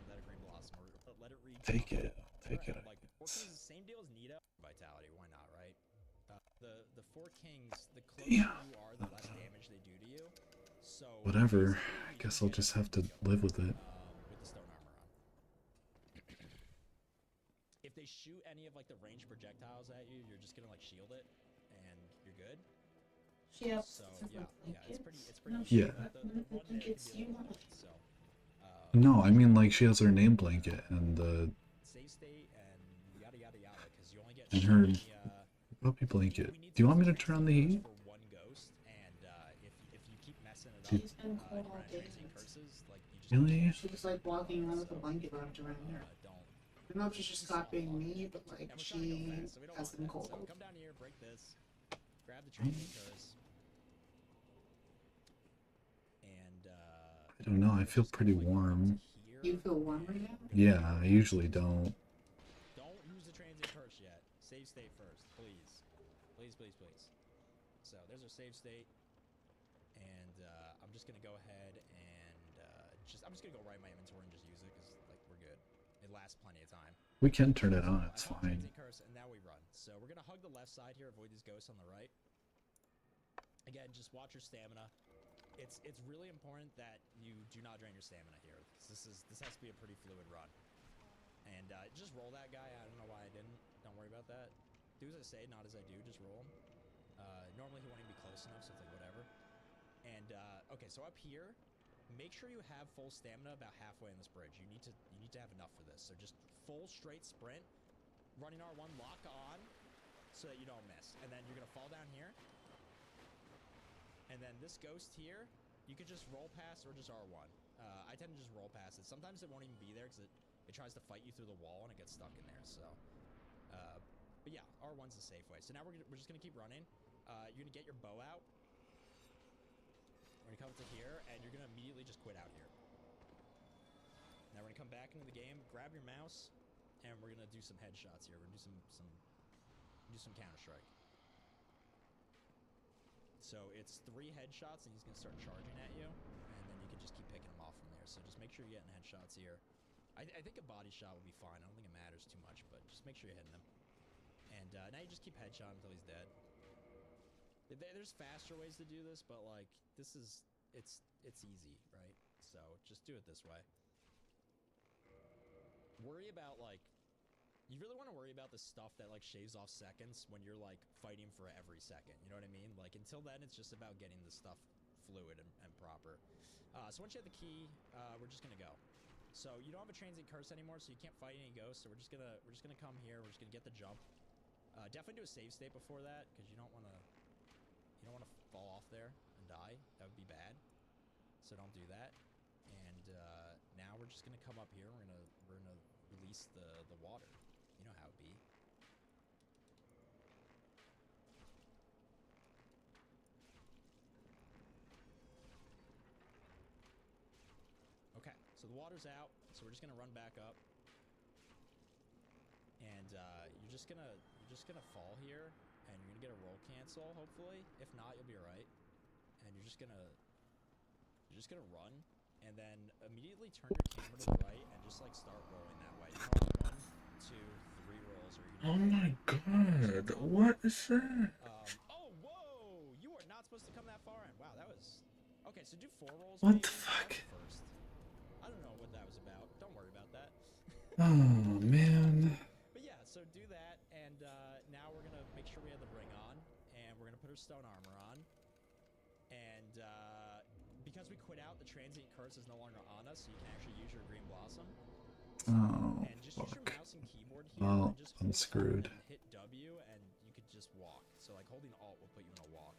A: Let a Green Blossom or let it reach.
B: Take it. Take it.
A: Like, Four Kings is the same deal as Nita. Vitality, why not, right? The Four Kings, the closer you are, the less damage they do to you. So
B: Whatever. I guess I'll just have to live with it.
A: with the stone armor on. If they shoot any of like the ranged projectiles at you, you're just gonna like shield it, and you're good.
C: She has
A: So
C: different
A: it's
C: blankets.
A: pretty.
C: No,
B: Yeah.
C: the blankets you want.
A: So
B: No, I mean like she has her name blanket and the
A: save state and yada yada yada, because you only get
B: and
A: so
B: her
A: many,
B: puppy blanket.
A: we need
B: Do you want me to
A: use
B: turn on the heat?
A: for one ghost, and if you keep messing it
B: Dude.
A: up,
C: She's been cold all
A: running
C: day.
A: transient curses, like you just
B: Really?
C: She was like walking around with a blanket wrapped around her.
A: don't.
C: I don't know if she's just copying me, but like
A: And we're trying to go
C: she
A: fast, so we don't
C: has
A: want
C: been
A: that.
C: cold.
A: So come down here, break this, grab the transient curse, and
B: I don't know. I feel pretty warm.
C: You feel warm right now?
B: Yeah, I usually don't.
A: Don't use the transient curse yet. Save state first, please. Please, please, please. So there's our save state. And I'm just going to go ahead and I'm just going to go right in my inventory and just use it because like we're good. It lasts plenty of time.
B: We can turn it on.
A: I
B: It's
A: call
B: fine.
A: transient curse, and now we run. So we're going to hug the left side here, avoid these ghosts on the right. Again, just watch your stamina. It's really important that you do not drain your stamina here, because this has to be a pretty fluid run. And just roll that guy. I don't know why I didn't. Don't worry about that. Do as I say, not as I do. Just roll him. Normally he won't even be close enough, so it's like whatever. And okay, so up here, make sure you have full stamina about halfway on this bridge. You need to have enough for this. So just full straight sprint, running R1, lock on, so that you don't miss. And then you're gonna fall down here. And then this ghost here, you could just roll past or just R1. I tend to just roll past it. Sometimes it won't even be there because it tries to fight you through the wall and it gets stuck in there. So, but yeah, R1's the safe way. So now we're just gonna keep running. You're gonna get your bow out. We're gonna come to here, and you're gonna immediately just quit out here. Now we're gonna come back into the game, grab your mouse, and we're gonna do some headshots here. We're gonna do some Counter-Strike. So it's 3 headshots, and he's gonna start charging at you, and then you can just keep picking him off from there. So just make sure you're getting headshots here. I think a body shot will be fine. I don't think it matters too much, but just make sure you're hitting him. And now you just keep headshot until he's dead. There's faster ways to do this, but like it's easy, right? So just do it this way. Worry about like, you really want to worry about the stuff that like shaves off seconds when you're like fighting for every second. You know what I mean? Like until then, it's just about getting the stuff fluid and proper. So once you have the key, we're just gonna go. So you don't have a transient curse anymore, so you can't fight any ghosts. So we're just gonna come here. We're just gonna get the jump. Definitely do a save state before that, because you don't want to fall off there and die. That would be bad. So don't do that. And now we're just gonna come up here. We're gonna release the water. You know how it be. Okay, so the water's out, so we're just gonna run back up. And you're just gonna fall here, and you're gonna get a roll cancel, hopefully. If not, you'll be alright. And you're just gonna run, and then immediately turn your camera to the right and just like start rolling that way. You're gonna 1, 2, 3 rolls, or you're
B: Oh
A: gonna
B: my god, what is that?
A: oh, whoa! You are not supposed to come that far in. Wow, that was okay. So do 4 rolls.
B: What
A: maybe.
B: the fuck?
A: That's the first. I don't know what that was about. Don't worry about that.
B: Oh man.
A: But yeah, so do that, and now we're gonna make sure we have the ring on, and we're gonna put our stone armor on, and because we quit out, the transient curse is no longer on us, so you can actually use your green blossom.
B: Oh,
A: And just use your
B: fuck.
A: mouse and keyboard here,
B: Well,
A: and just
B: I'm
A: hold
B: screwed.
A: Alt and hit W, and you could just walk. So like holding Alt will put you in a walk,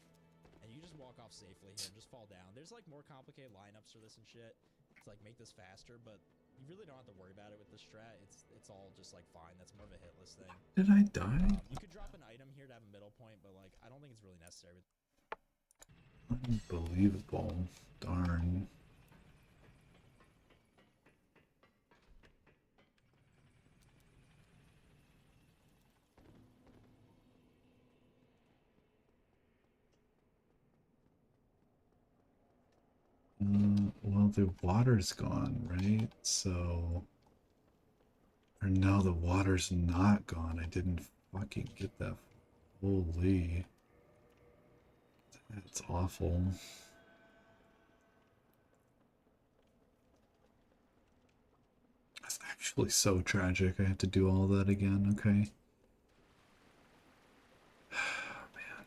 A: and you just walk off safely here and just fall down. There's like more complicated lineups for this and shit to like make this faster, but you really don't have to worry about it with the strat. It's all just like fine. That's more of a hitless thing.
B: Did I die?
A: You could drop an item here to have a middle point, but like I don't think it's really necessary.
B: Unbelievable. Darn. Well, the water's gone, right? So... Or no, the water's not gone. I didn't fucking get that. Holy. That's awful. That's actually so tragic. I have to do all that again. Okay. Man.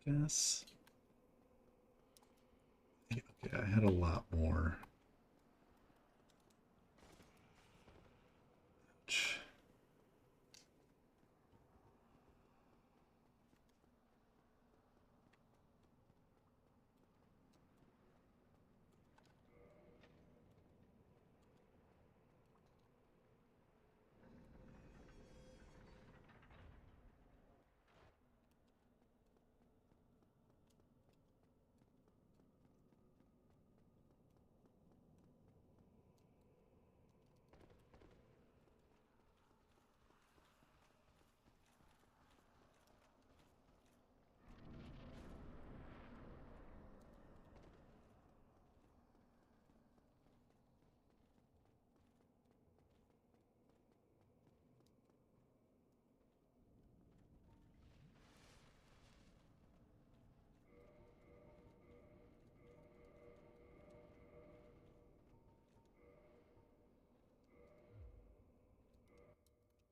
B: Guess. Yeah, okay, I had a lot more. Ouch.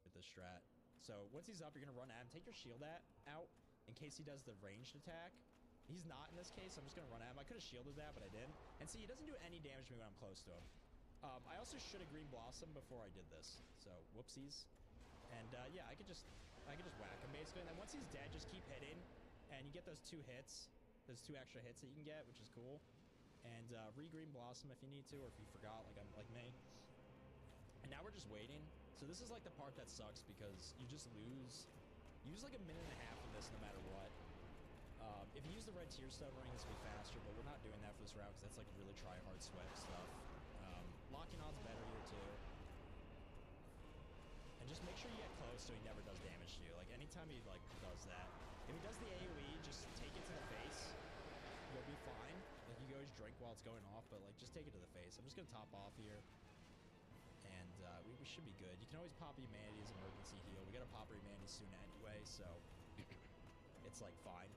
A: With the strat. So once he's up, you're gonna run at him. Take your shield out in case he does the ranged attack. He's not in this case, so I'm just gonna run at him. I could have shielded that, but I didn't. And see, he doesn't do any damage to me when I'm close to him. I also should have green blossom before I did this, so whoopsies. And yeah, I could just whack him basically. And then once he's dead, just keep hitting, and you get those 2 hits, those 2 extra hits that you can get, which is cool. And re-green blossom if you need to, or if you forgot, like me. And now we're just waiting. So this is like the part that sucks because you just lose. You use like 1.5 minutes in this no matter what. If you use the red tier stone ring, this will be faster, but we're not doing that for this route because that's like really try hard sweat stuff. Locking on's better here too. And just make sure you get close so he never does damage to you. Like anytime he like does that, if he does the AoE, just take it to the face. You'll be fine. Like you can always drink while it's going off, but like just take it to the face. I'm just gonna top off here. And we should be good. You can always pop Humanity's emergency heal. We gotta pop Humanity soon anyway, so it's like fine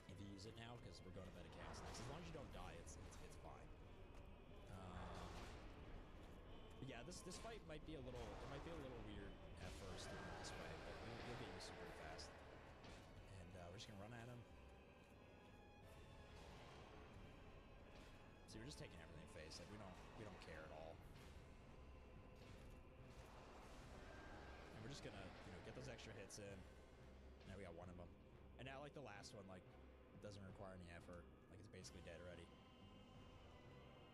A: if you use it now because we're going to Meta Chaos next. As long as you don't die, it's fine. But yeah, this fight might be a little weird at first doing it this way, but you'll get used to it pretty fast. And we're just gonna run at him. See, we're just taking everything face. Like we don't care at all. And we're just gonna get those extra hits in. Now we got one of them. And now like the last one, like doesn't require any effort. Like it's basically dead already.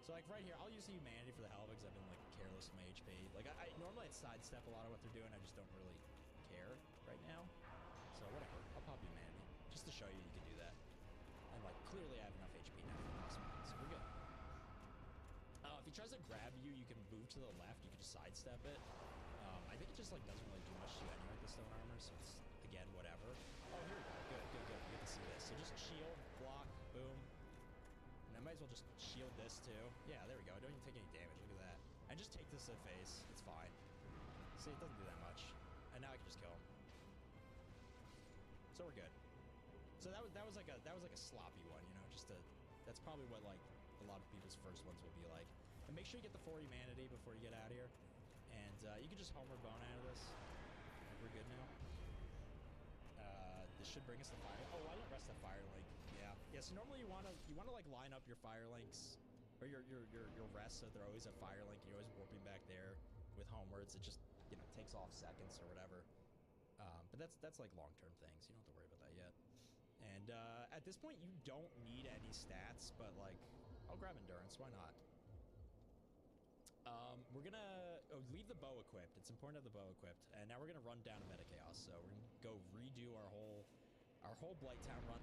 A: So like right here, I'll use the humanity for the hell of it because I've been like careless with my HP. Like I normally I'd sidestep a lot of what they're doing. I just don't really care right now. So whatever, I'll pop humanity just to show you can do that. And like clearly I have enough HP now for this one, so we're good. If he tries to grab you, you can move to the left. You can just sidestep it. I think it just like doesn't really do much to you anyway with the stone armor. So it's again whatever. Oh here we go. Good. You get to see this. So just shield, block, boom. And I might as well just shield this too. Yeah, there we go. I don't even take any damage. Look at that. And just take this to the face. It's fine. See, it doesn't do that much. And now I can just kill him. So we're good. So that was like a sloppy one, that's probably what like a lot of people's first ones will be like. And make sure you get the 4 humanity before you get out of here. And you can just homer bone out of this. We're good now. This should bring us the fire. Oh, I didn't rest the fire link. Yeah. So normally you wanna like line up your fire links or your rest so they're always a fire link. You're always warping back there with homewards. It just takes off seconds or whatever. But that's like long-term things. You don't have to worry about that yet. And at this point, you don't need any stats, but like, I'll grab endurance. Why not? We're gonna leave the bow equipped. It's important to have the bow equipped. And now we're gonna run down to Meta Chaos. So we're gonna go redo our whole Blighttown run.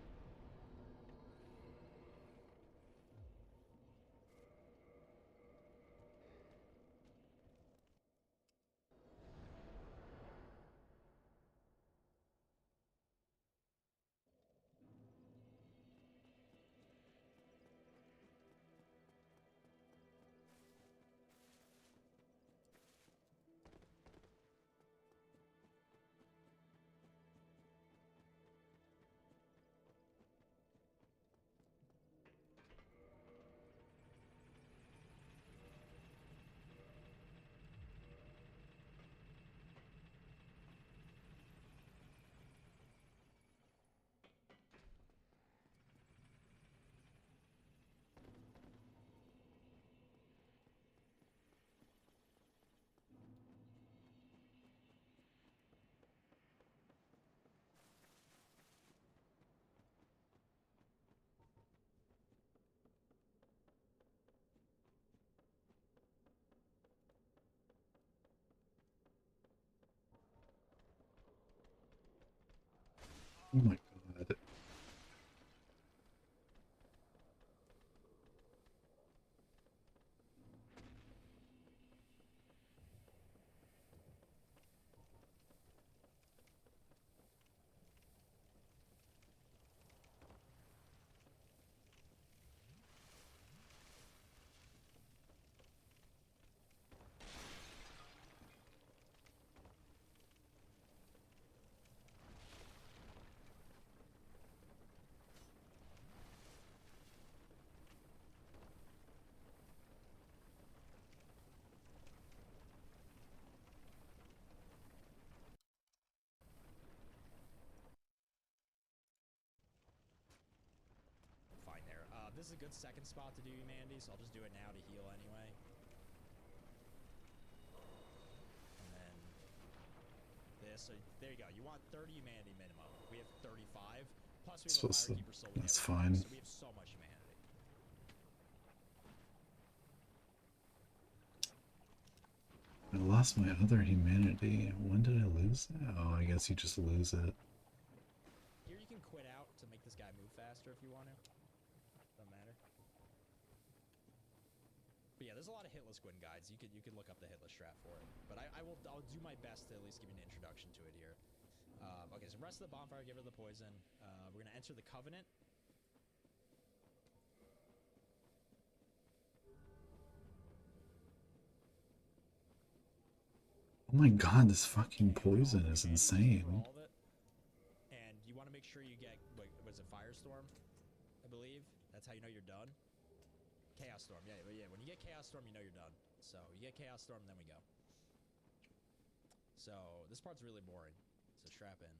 B: Oh my god.
A: Fine there. This is a good second spot to do humanity, so I'll just do it now to heal anyway. And then this. So there you go. You want 30 humanity minimum. We have 35. Plus we have a Firekeeper soul.
B: That's fine.
A: So we have so much humanity.
B: I lost my other humanity. When did I lose it? Oh, I guess you just lose it.
A: Here you can quit out to make this guy move faster if you want to. Doesn't matter. But yeah, there's a lot of hitless Gwyn guides. You could look up the hitless strat for it. But I'll do my best to at least give you an introduction to it here. Okay, so rest of the bonfire, give her the poison. We're gonna enter the Covenant. Oh
B: my god, this fucking poison is insane.
A: And you want to make sure you get, what was it, Firestorm, I believe? That's how you know you're done? Chaos Storm, yeah, when you get Chaos Storm, you know you're done. So you get Chaos Storm, then we go. So this part's really boring, so strap in.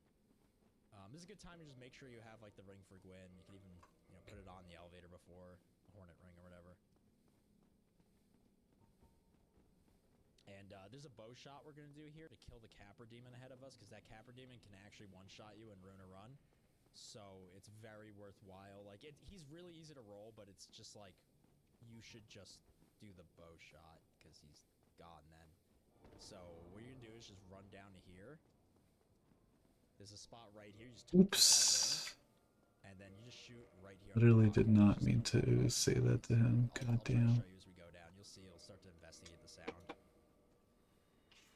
A: This is a good time to just make sure you have like the ring for Gwyn. You can even, you know, put it on the elevator before the Hornet ring or whatever. And there's a bow shot we're gonna do here to kill the Capra Demon ahead of us, because that Capra Demon can actually one-shot you and ruin a run. So it's very worthwhile. Like he's really easy to roll, but it's just like you should just do the bow shot because he's gone then. So what you're gonna do is just run down to here. There's a spot right here. You just
B: Oops.
A: in, and then you just shoot right here.
B: Literally did not mean to say that to him. God damn.
A: I'll show you as we go down. You'll see. It'll start to investigate the sound.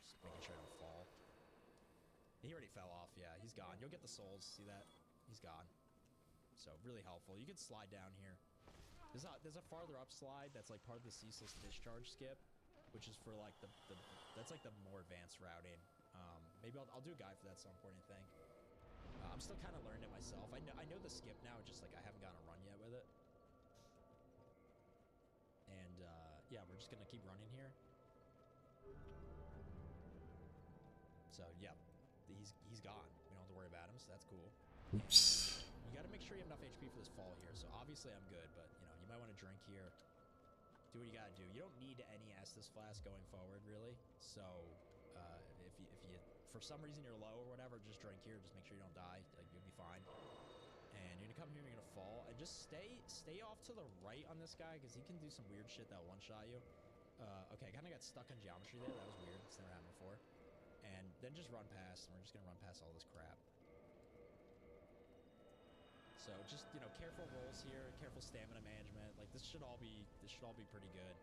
A: Just making sure I don't fall. He already fell off. Yeah, he's gone. You'll get the souls. See that? He's gone. So really helpful. You can slide down here. There's a farther up slide that's like part of the ceaseless discharge skip, which is for like that's like the more advanced routing. Maybe I'll do a guide for that at some point, I think. I'm still kind of learning it myself. I know the skip now, just like I haven't gotten a run yet with it. And yeah, we're just gonna keep running here. So yeah, he's gone. We don't have to worry about him, so that's cool.
B: Oops.
A: You got to make sure you have enough HP for this fall here. So obviously I'm good, but you know you might want to drink here. Do what you gotta do. You don't need any Estus flask going forward, really. So if you for some reason you're low or whatever, just drink here. Just make sure you don't die. Like you'll be fine. And you're gonna come here, you're gonna fall, and just stay off to the right on this guy because he can do some weird shit that one-shot you. Okay, kind of got stuck on geometry there. That was weird. It's never happened before. And then just run past, and we're just gonna run past all this crap. So just, you know, careful rolls here, careful stamina management. Like this should all be pretty good.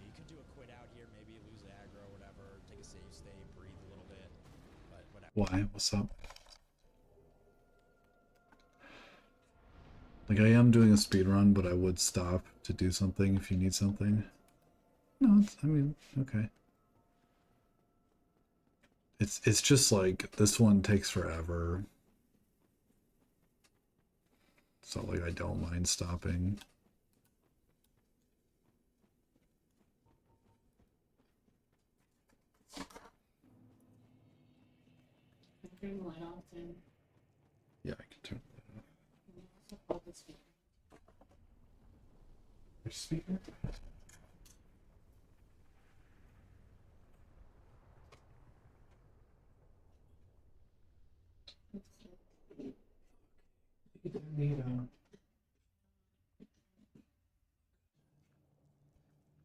A: You could do a quit out here, maybe lose the aggro or whatever, take a save state, breathe a little bit, but whatever.
B: Why? What's up? Like I am doing a speed run, but I would stop to do something if you need something. No, I mean, okay. It's just like this one takes forever. So like I don't mind stopping.
C: Turn the light off and
B: Yeah, I can turn that off.
C: also hold the speaker.
B: Which speaker? You don't need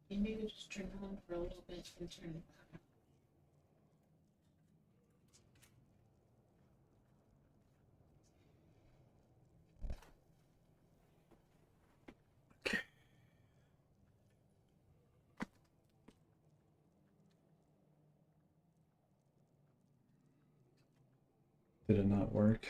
C: You maybe just turn it on for a little bit and turn it back on.
B: Did it not work?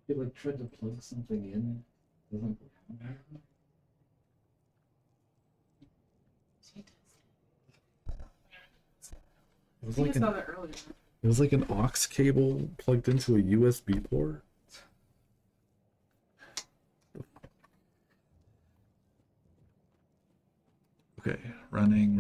B: You like tried to plug something in. Doesn't work. It was like
C: That earlier.
B: it was like an aux cable plugged into a USB port. Okay, running.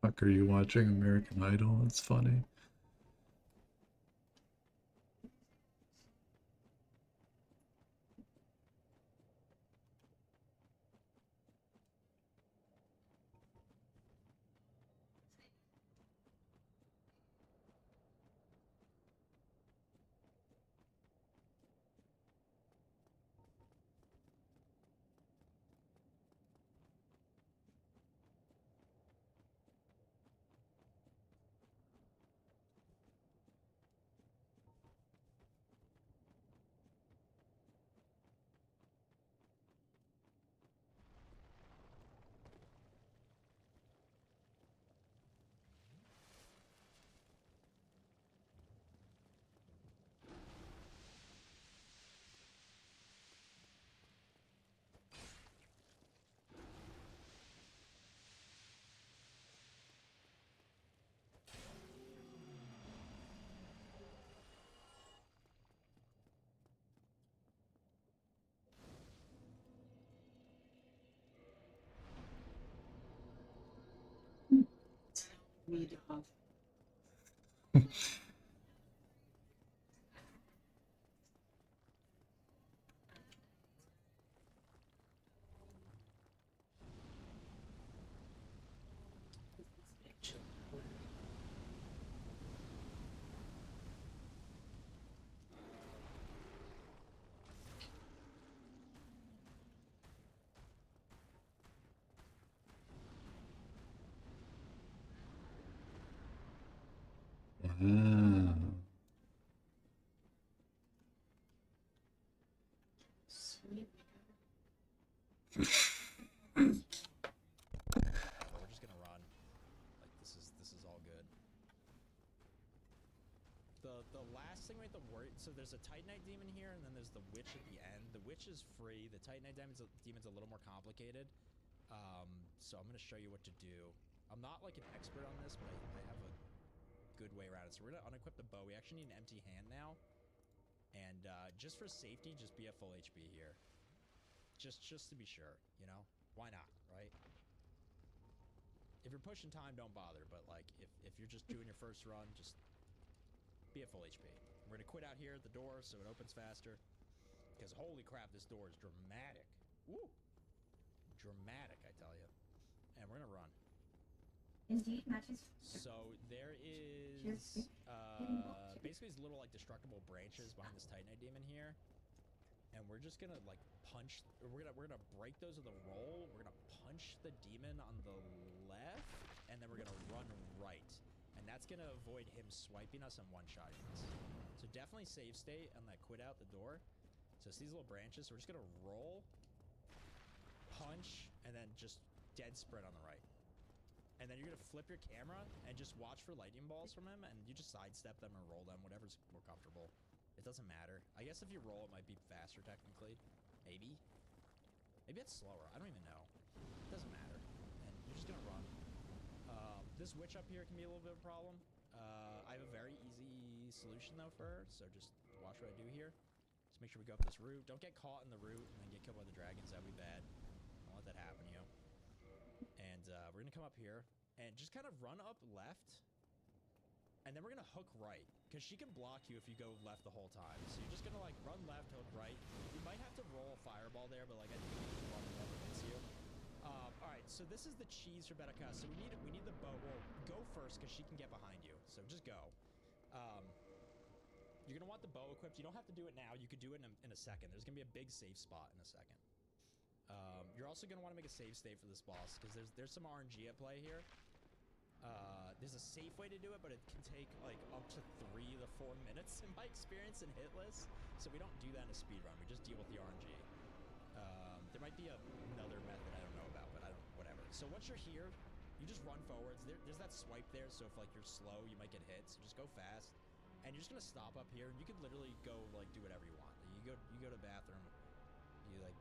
B: Fuck, are you watching American Idol? It's funny.
C: Me dog.
B: Wow.
C: Sweet.
A: We're just gonna run. Like this is all good. The last thing we have to worry. So there's a Titanite demon here, and then there's the witch at the end. The witch is free. The Titanite demon's a little more complicated. So I'm gonna show you what to do. I'm not like an expert on this, but I have a good way around it. So we're gonna unequip the bow. We actually need an empty hand now. And just for safety, just be at full HP here. Just to be sure, you know? Why not, right? If you're pushing time, don't bother. But like, if you're just doing your first run, just be at full HP. We're gonna quit out here at the door so it opens faster. Because holy crap, this door is dramatic. Woo! Dramatic, I tell you. And we're gonna run.
C: Indeed, matches.
A: So there is basically these little like destructible branches behind this Titanite demon here, and we're just gonna like punch. We're gonna break those with a roll. We're gonna punch the demon on the left, and then we're gonna run right, and that's gonna avoid him swiping us and one-shotting us. So definitely save state and like quit out the door. So it's these little branches. So we're just gonna roll, punch, and then just dead spread on the right. And then you're gonna flip your camera and just watch for lightning balls from him, and you just sidestep them or roll them, whatever's more comfortable. It doesn't matter. I guess if you roll, it might be faster technically. Maybe. Maybe it's slower. I don't even know. It doesn't matter. And you're just gonna run. This witch up here can be a little bit of a problem. I have a very easy solution though for her, so just watch what I do here. Just make sure we go up this route. Don't get caught in the route and then get killed by the dragons. That'd be bad. Don't let that happen to you. And we're gonna come up here and just kind of run up left, and then we're gonna hook right because she can block you if you go left the whole time. So you're just gonna like run left, hook right. You might have to roll a fireball there, but like I think you can just run and never hits you. All right, so this is the cheese for Better Cuss. So we need the bow. Well, go first because she can get behind you. So just go. You're gonna want the bow equipped. You don't have to do it now. You could do it in a second. There's gonna be a big safe spot in a second. You're also going to want to make a save state for this boss because there's some RNG at play here. There's a safe way to do it, but it can take like up to 3 to 4 minutes in my experience in hitless. So we don't do that in a speedrun. We just deal with the RNG. There might be another method I don't know about, but whatever. So once you're here, you just run forwards. There's that swipe there, so if like you're slow, you might get hit. So just go fast, and you're just gonna stop up here. You can literally go like do whatever you want. You go to the bathroom. You like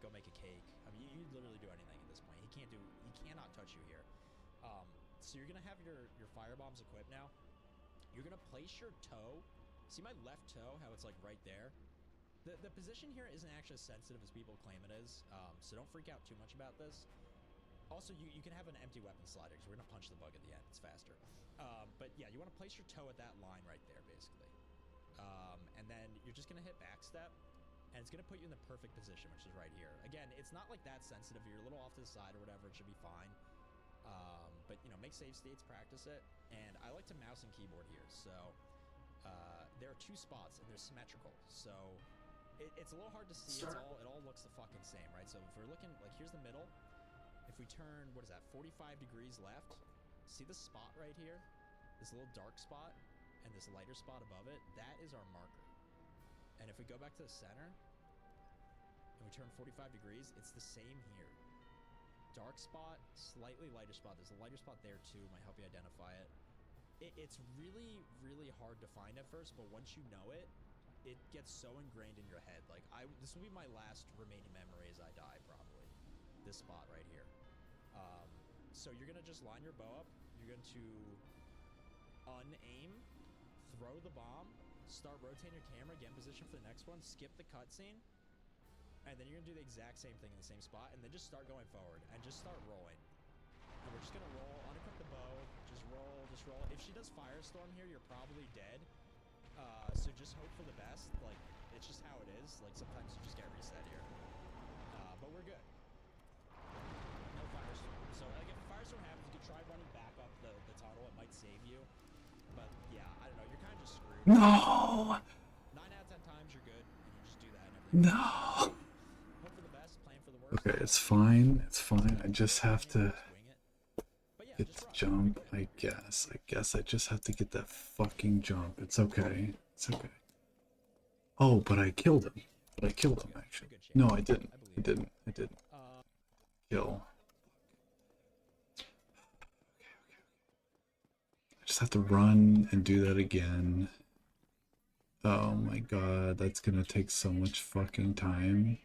A: go make a cake. I mean, you literally do anything at this point. He cannot touch you here. So you're gonna have your firebombs equipped now. You're gonna place your toe. See my left toe, how it's like right there? The position here isn't actually as sensitive as people claim it is. So don't freak out too much about this. Also, you can have an empty weapon slider because we're gonna punch the bug at the end. It's faster. But yeah, you want to place your toe at that line right there, basically. And then you're just gonna hit backstep, and it's gonna put you in the perfect position, which is right here. Again, it's not like that sensitive. You're a little off to the side or whatever. It should be fine. But you know, make save states, practice it. And I like to mouse and keyboard here. So there are 2 spots, and they're symmetrical. So it's a little hard to see. It all looks the fucking same, right? So if we're looking, like, here's the middle. If we turn, what is that, 45 degrees left, see the spot right here? This little dark spot and this lighter spot above it, that is our marker. And if we go back to the center and we turn 45 degrees, it's the same here. Dark spot, slightly lighter spot. There's a lighter spot there too, might help you identify it. It's really, really hard to find at first, but once you know it, it gets so ingrained in your head. Like, this will be my last remaining memory as I die, probably. This spot right here. So you're gonna just line your bow up. You're going to unaim, throw the bomb, start rotating your camera, get in position for the next one, skip the cutscene, and then you're gonna do the exact same thing in the same spot, and then just start going forward and just start rolling. And we're just gonna roll, unequip the bow, just roll, just roll. If she does Firestorm here, you're probably dead. So just hope for the best. Like, it's just how it is. Like, sometimes you just get reset here. But we're good. No Firestorm. So, like, if a Firestorm happens, you can try running back up the tunnel. It might save you. But, yeah, I don't know. You're kind of just screwed.
B: No!
A: 9 out of 10 times, you're good. And you just do that and everything.
B: No!
A: Hope for the best, plan for the worst.
B: Okay, it's fine. It's fine. I just have to
A: Yeah,
B: get the jump, I guess. I guess I just have to get that fucking jump. It's okay. It's okay. Oh, but I killed him. But I killed him, actually. No, I didn't. I didn't. I didn't. Kill. I just have to run and do that again. Oh my god, that's gonna take so much fucking time.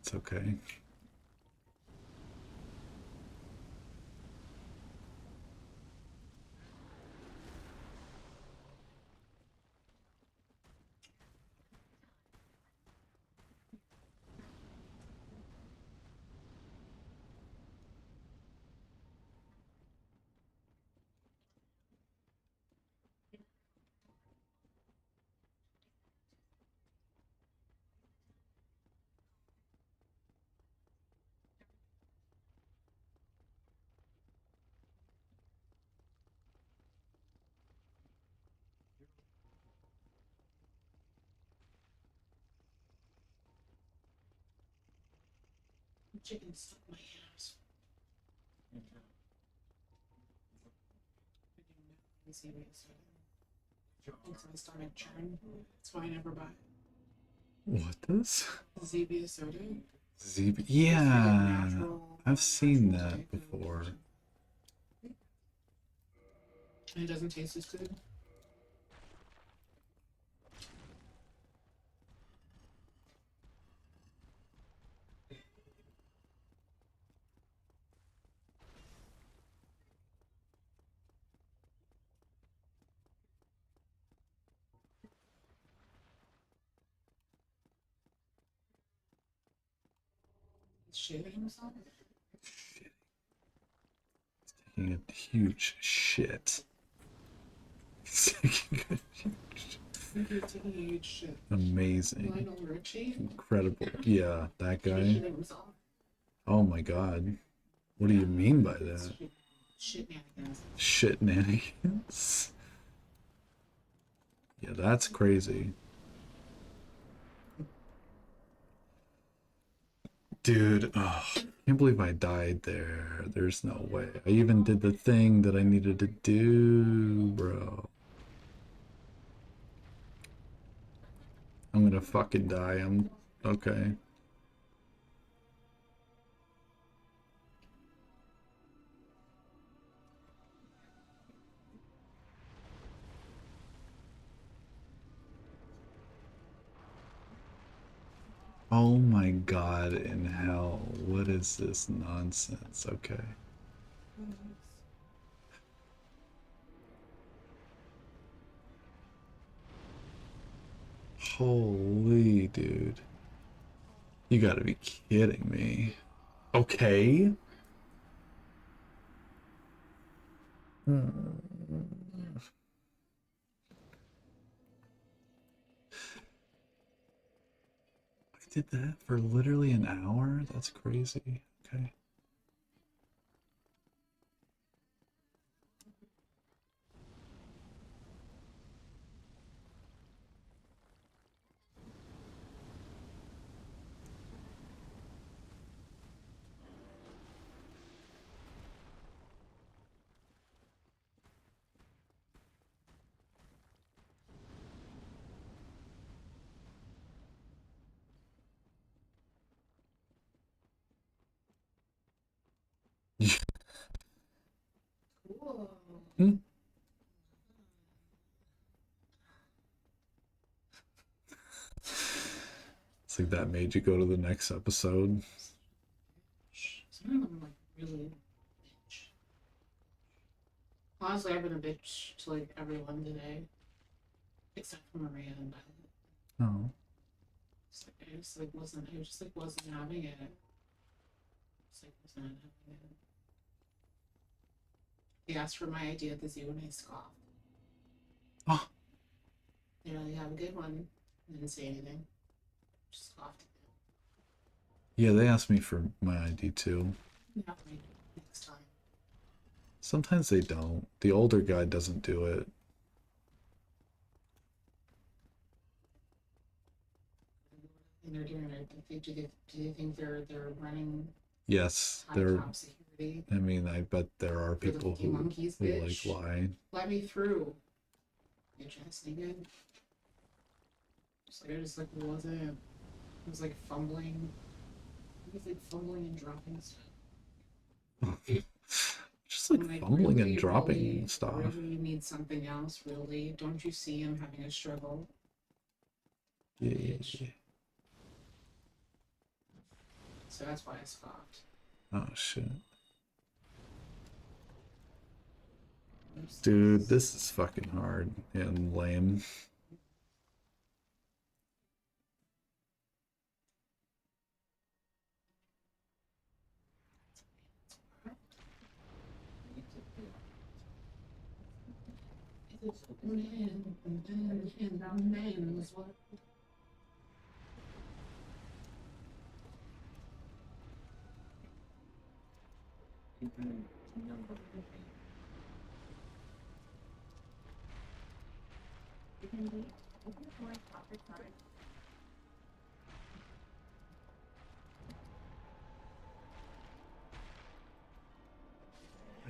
B: It's okay.
C: Chicken stuck in my ass. Until I started churn. That's why I never buy
B: What does?
C: Zevia soda.
B: ZB. Yeah, I've seen that before.
C: And it doesn't taste as good. Shitting himself?
B: Shit. He's taking a huge shit. He's taking a huge shit.
C: You're taking a huge shit.
B: Amazing.
C: Lionel Richie?
B: Incredible. Yeah, that guy.
C: Shitting himself.
B: Oh my god. What do you mean by that?
C: Shit nanigans.
B: Shit nanigans. Yeah, that's crazy. Dude, oh, I can't believe I died there. There's no way. I even did the thing that I needed to do, bro. I'm gonna fucking die. I'm okay. Oh my god in hell. What is this nonsense? Okay. Holy dude. You gotta be kidding me. Okay. I did that for literally an hour? That's crazy. Okay.
C: Cool.
B: Hmm. It's like that made you go to the next episode.
C: Some of them like really bitch. Honestly, I've been a bitch to like everyone today, except for Maria and Violet.
B: Oh.
C: I just like wasn't. I just like wasn't having it. Just like wasn't having it. They asked for my idea at the zoo and I scoffed.
B: Oh.
C: They're like, "Have a good one." I didn't say anything. Just scoffed.
B: Yeah, they asked me for my ID too.
C: Yeah, maybe next time.
B: Sometimes they don't. The older guy doesn't do it.
C: And they're doing it. Do they think they're running
B: Yes,
C: high
B: there.
C: top security
B: I mean, I bet there are
C: for the
B: people
C: fucking monkeys,
B: who like
C: bitch?
B: lie.
C: Let me through. Bitch ass nigga. Just like I just like wasn't. I was like fumbling. I was like fumbling and dropping stuff.
B: Just like
C: I'm like,
B: fumbling
C: really,
B: and dropping
C: really,
B: stuff.
C: really need something else, really. Don't you see him having a struggle?
B: Yeah.
C: Bitch. So that's why I scoffed.
B: Oh shit. Dude, this is fucking hard and lame.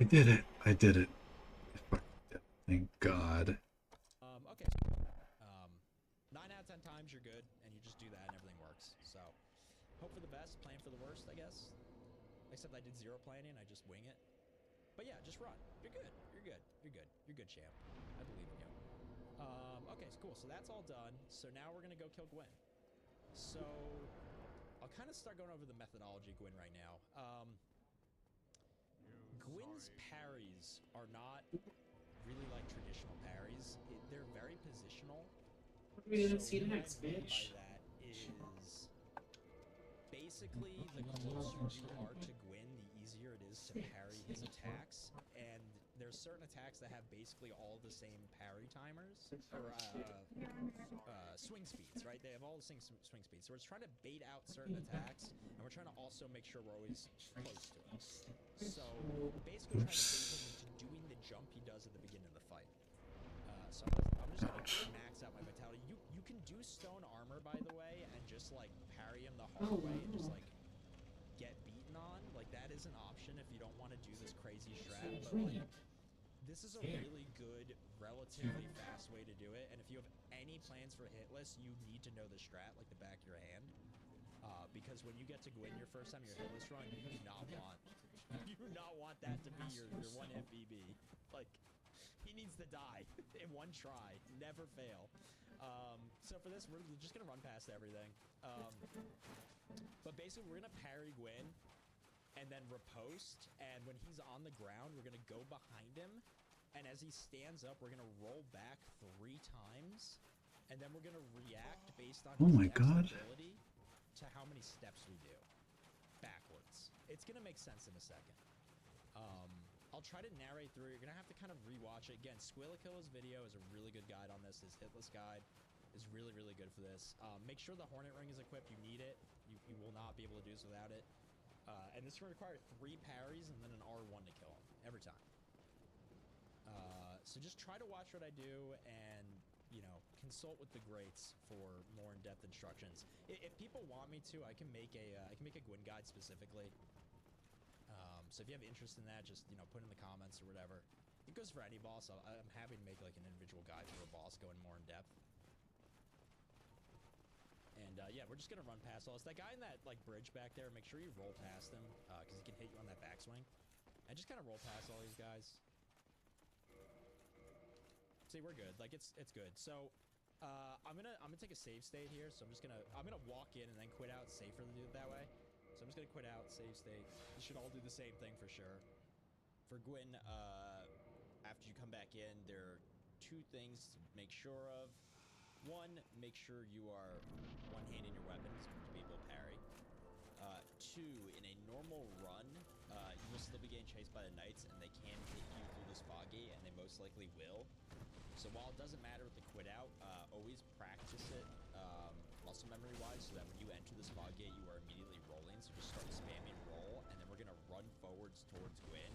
B: I did it. I did it. I fucking did it. Thank God.
A: Okay. 9 out of 10 times you're good, and you just do that and everything works. So, hope for the best, plan for the worst, I guess. Except I did zero planning, I just wing it. But yeah, just run. You're good. You're good. You're good. You're good, champ. I believe in you. Okay, cool. So that's all done. So now we're gonna go kill Gwyn. So I'll kind of start going over the methodology Gwyn right now. Gwyn's parries are not really like traditional parries. They're very positional.
C: We didn't
A: So
C: see the
A: what
C: next
A: I mean
C: bitch.
A: by that is basically the closer you are to Gwyn, the easier it is to parry his attacks. And there's certain attacks that have basically all the same parry timers or swing speeds, right? They have all the same swing speeds. So we're trying to bait out certain attacks, and we're trying to also make sure we're always close to it. So basically, we're trying to bait him into doing the jump he does at the beginning of the fight. So I'm just gonna max out my vitality. You can do stone armor, by the way, and just like parry him the hard way and just like get beaten on. Like that is an option if you don't want to do this crazy strat. But like this is a really good, relatively fast way to do it. And if you have any plans for hitless, you need to know the strat like the back of your hand. Because when you get to Gwyn your first time your hitless run, you do not want that to be your one hit BB. Like he needs to die in one try, never fail. So for this, we're just gonna run past everything. But basically, we're gonna parry Gwyn and then riposte. And when he's on the ground, we're gonna go behind him. And as he stands up, we're gonna roll back 3 times, and then we're gonna react based on
B: Oh
A: his
B: my God.
A: ability to how many steps we do backwards it's gonna make sense in a second. I'll try to narrate through. You're gonna have to kind of rewatch it again. Squealakilla's video is a really good guide on this. His hitless guide is really, really good for this. Make sure the Hornet Ring is equipped. You need it. You will not be able to do this without it. And this will require 3 parries and then an R1 to kill him every time. So just try to watch what I do and, you know, consult with the greats for more in-depth instructions. If people want me to, I can make a Gwyn guide specifically. So if you have interest in that, just, you know, put in the comments or whatever. It goes for any boss. I'm happy to make like an individual guide for a boss going more in depth. And yeah, we're just gonna run past all this. That guy in that like bridge back there, make sure you roll past him because he can hit you on that backswing. And just kind of roll past all these guys. See, we're good. Like it's good. So I'm gonna take a save state here. So I'm gonna walk in and then quit out. It's safer to do it that way. So I'm just gonna quit out, save state. You should all do the same thing for sure. For Gwyn, after you come back in, there are 2 things to make sure of. 1, make sure you are one-handing your weapons to be able to parry. 2, in a normal run, you will still be getting chased by the knights, and they can hit you through this fog gate, and they most likely will. So while it doesn't matter with the quit out, always practice it muscle memory wise so that when you enter this fog gate, you are immediately rolling. So just start spamming roll, and then we're going to run forwards towards Gwyn,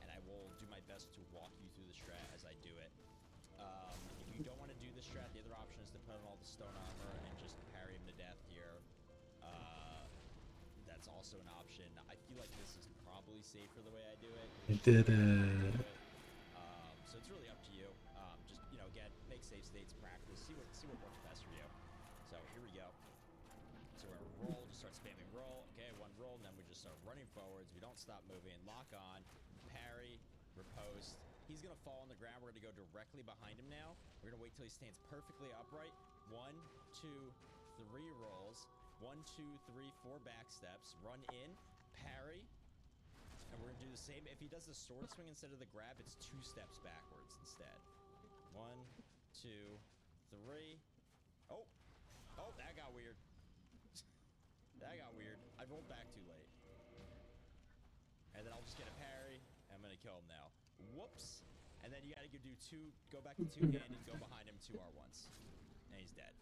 A: and I will do my best to walk you through the strat as I do it. If you don't want to do the strat, the other option is to put on all the stone armor and just parry him to death here. That's also an option. I feel like this is probably safer the way I do it.
B: You did it.
A: So it's really up to you. Just, you know, again, make save states, practice, see what works best for you. So here we go. So we're gonna roll, just start spamming roll. Okay, 1 roll, and then we just start running forwards. We don't stop moving. Lock on, parry, riposte. He's gonna fall on the ground. We're gonna go directly behind him now. We're gonna wait till he stands perfectly upright. 1, 2, 3 rolls. 1, 2, 3, 4 back steps. Run in, parry, and we're gonna do the same. If he does the sword swing instead of the grab, it's 2 steps backwards instead. 1, 2, 3. Oh, that got weird. That got weird. I rolled back too late. And then I'll just get a parry. And I'm gonna kill him now. Whoops. And then you gotta do 2, go back to 2-handed, go behind him, 2 R1s. And he's dead.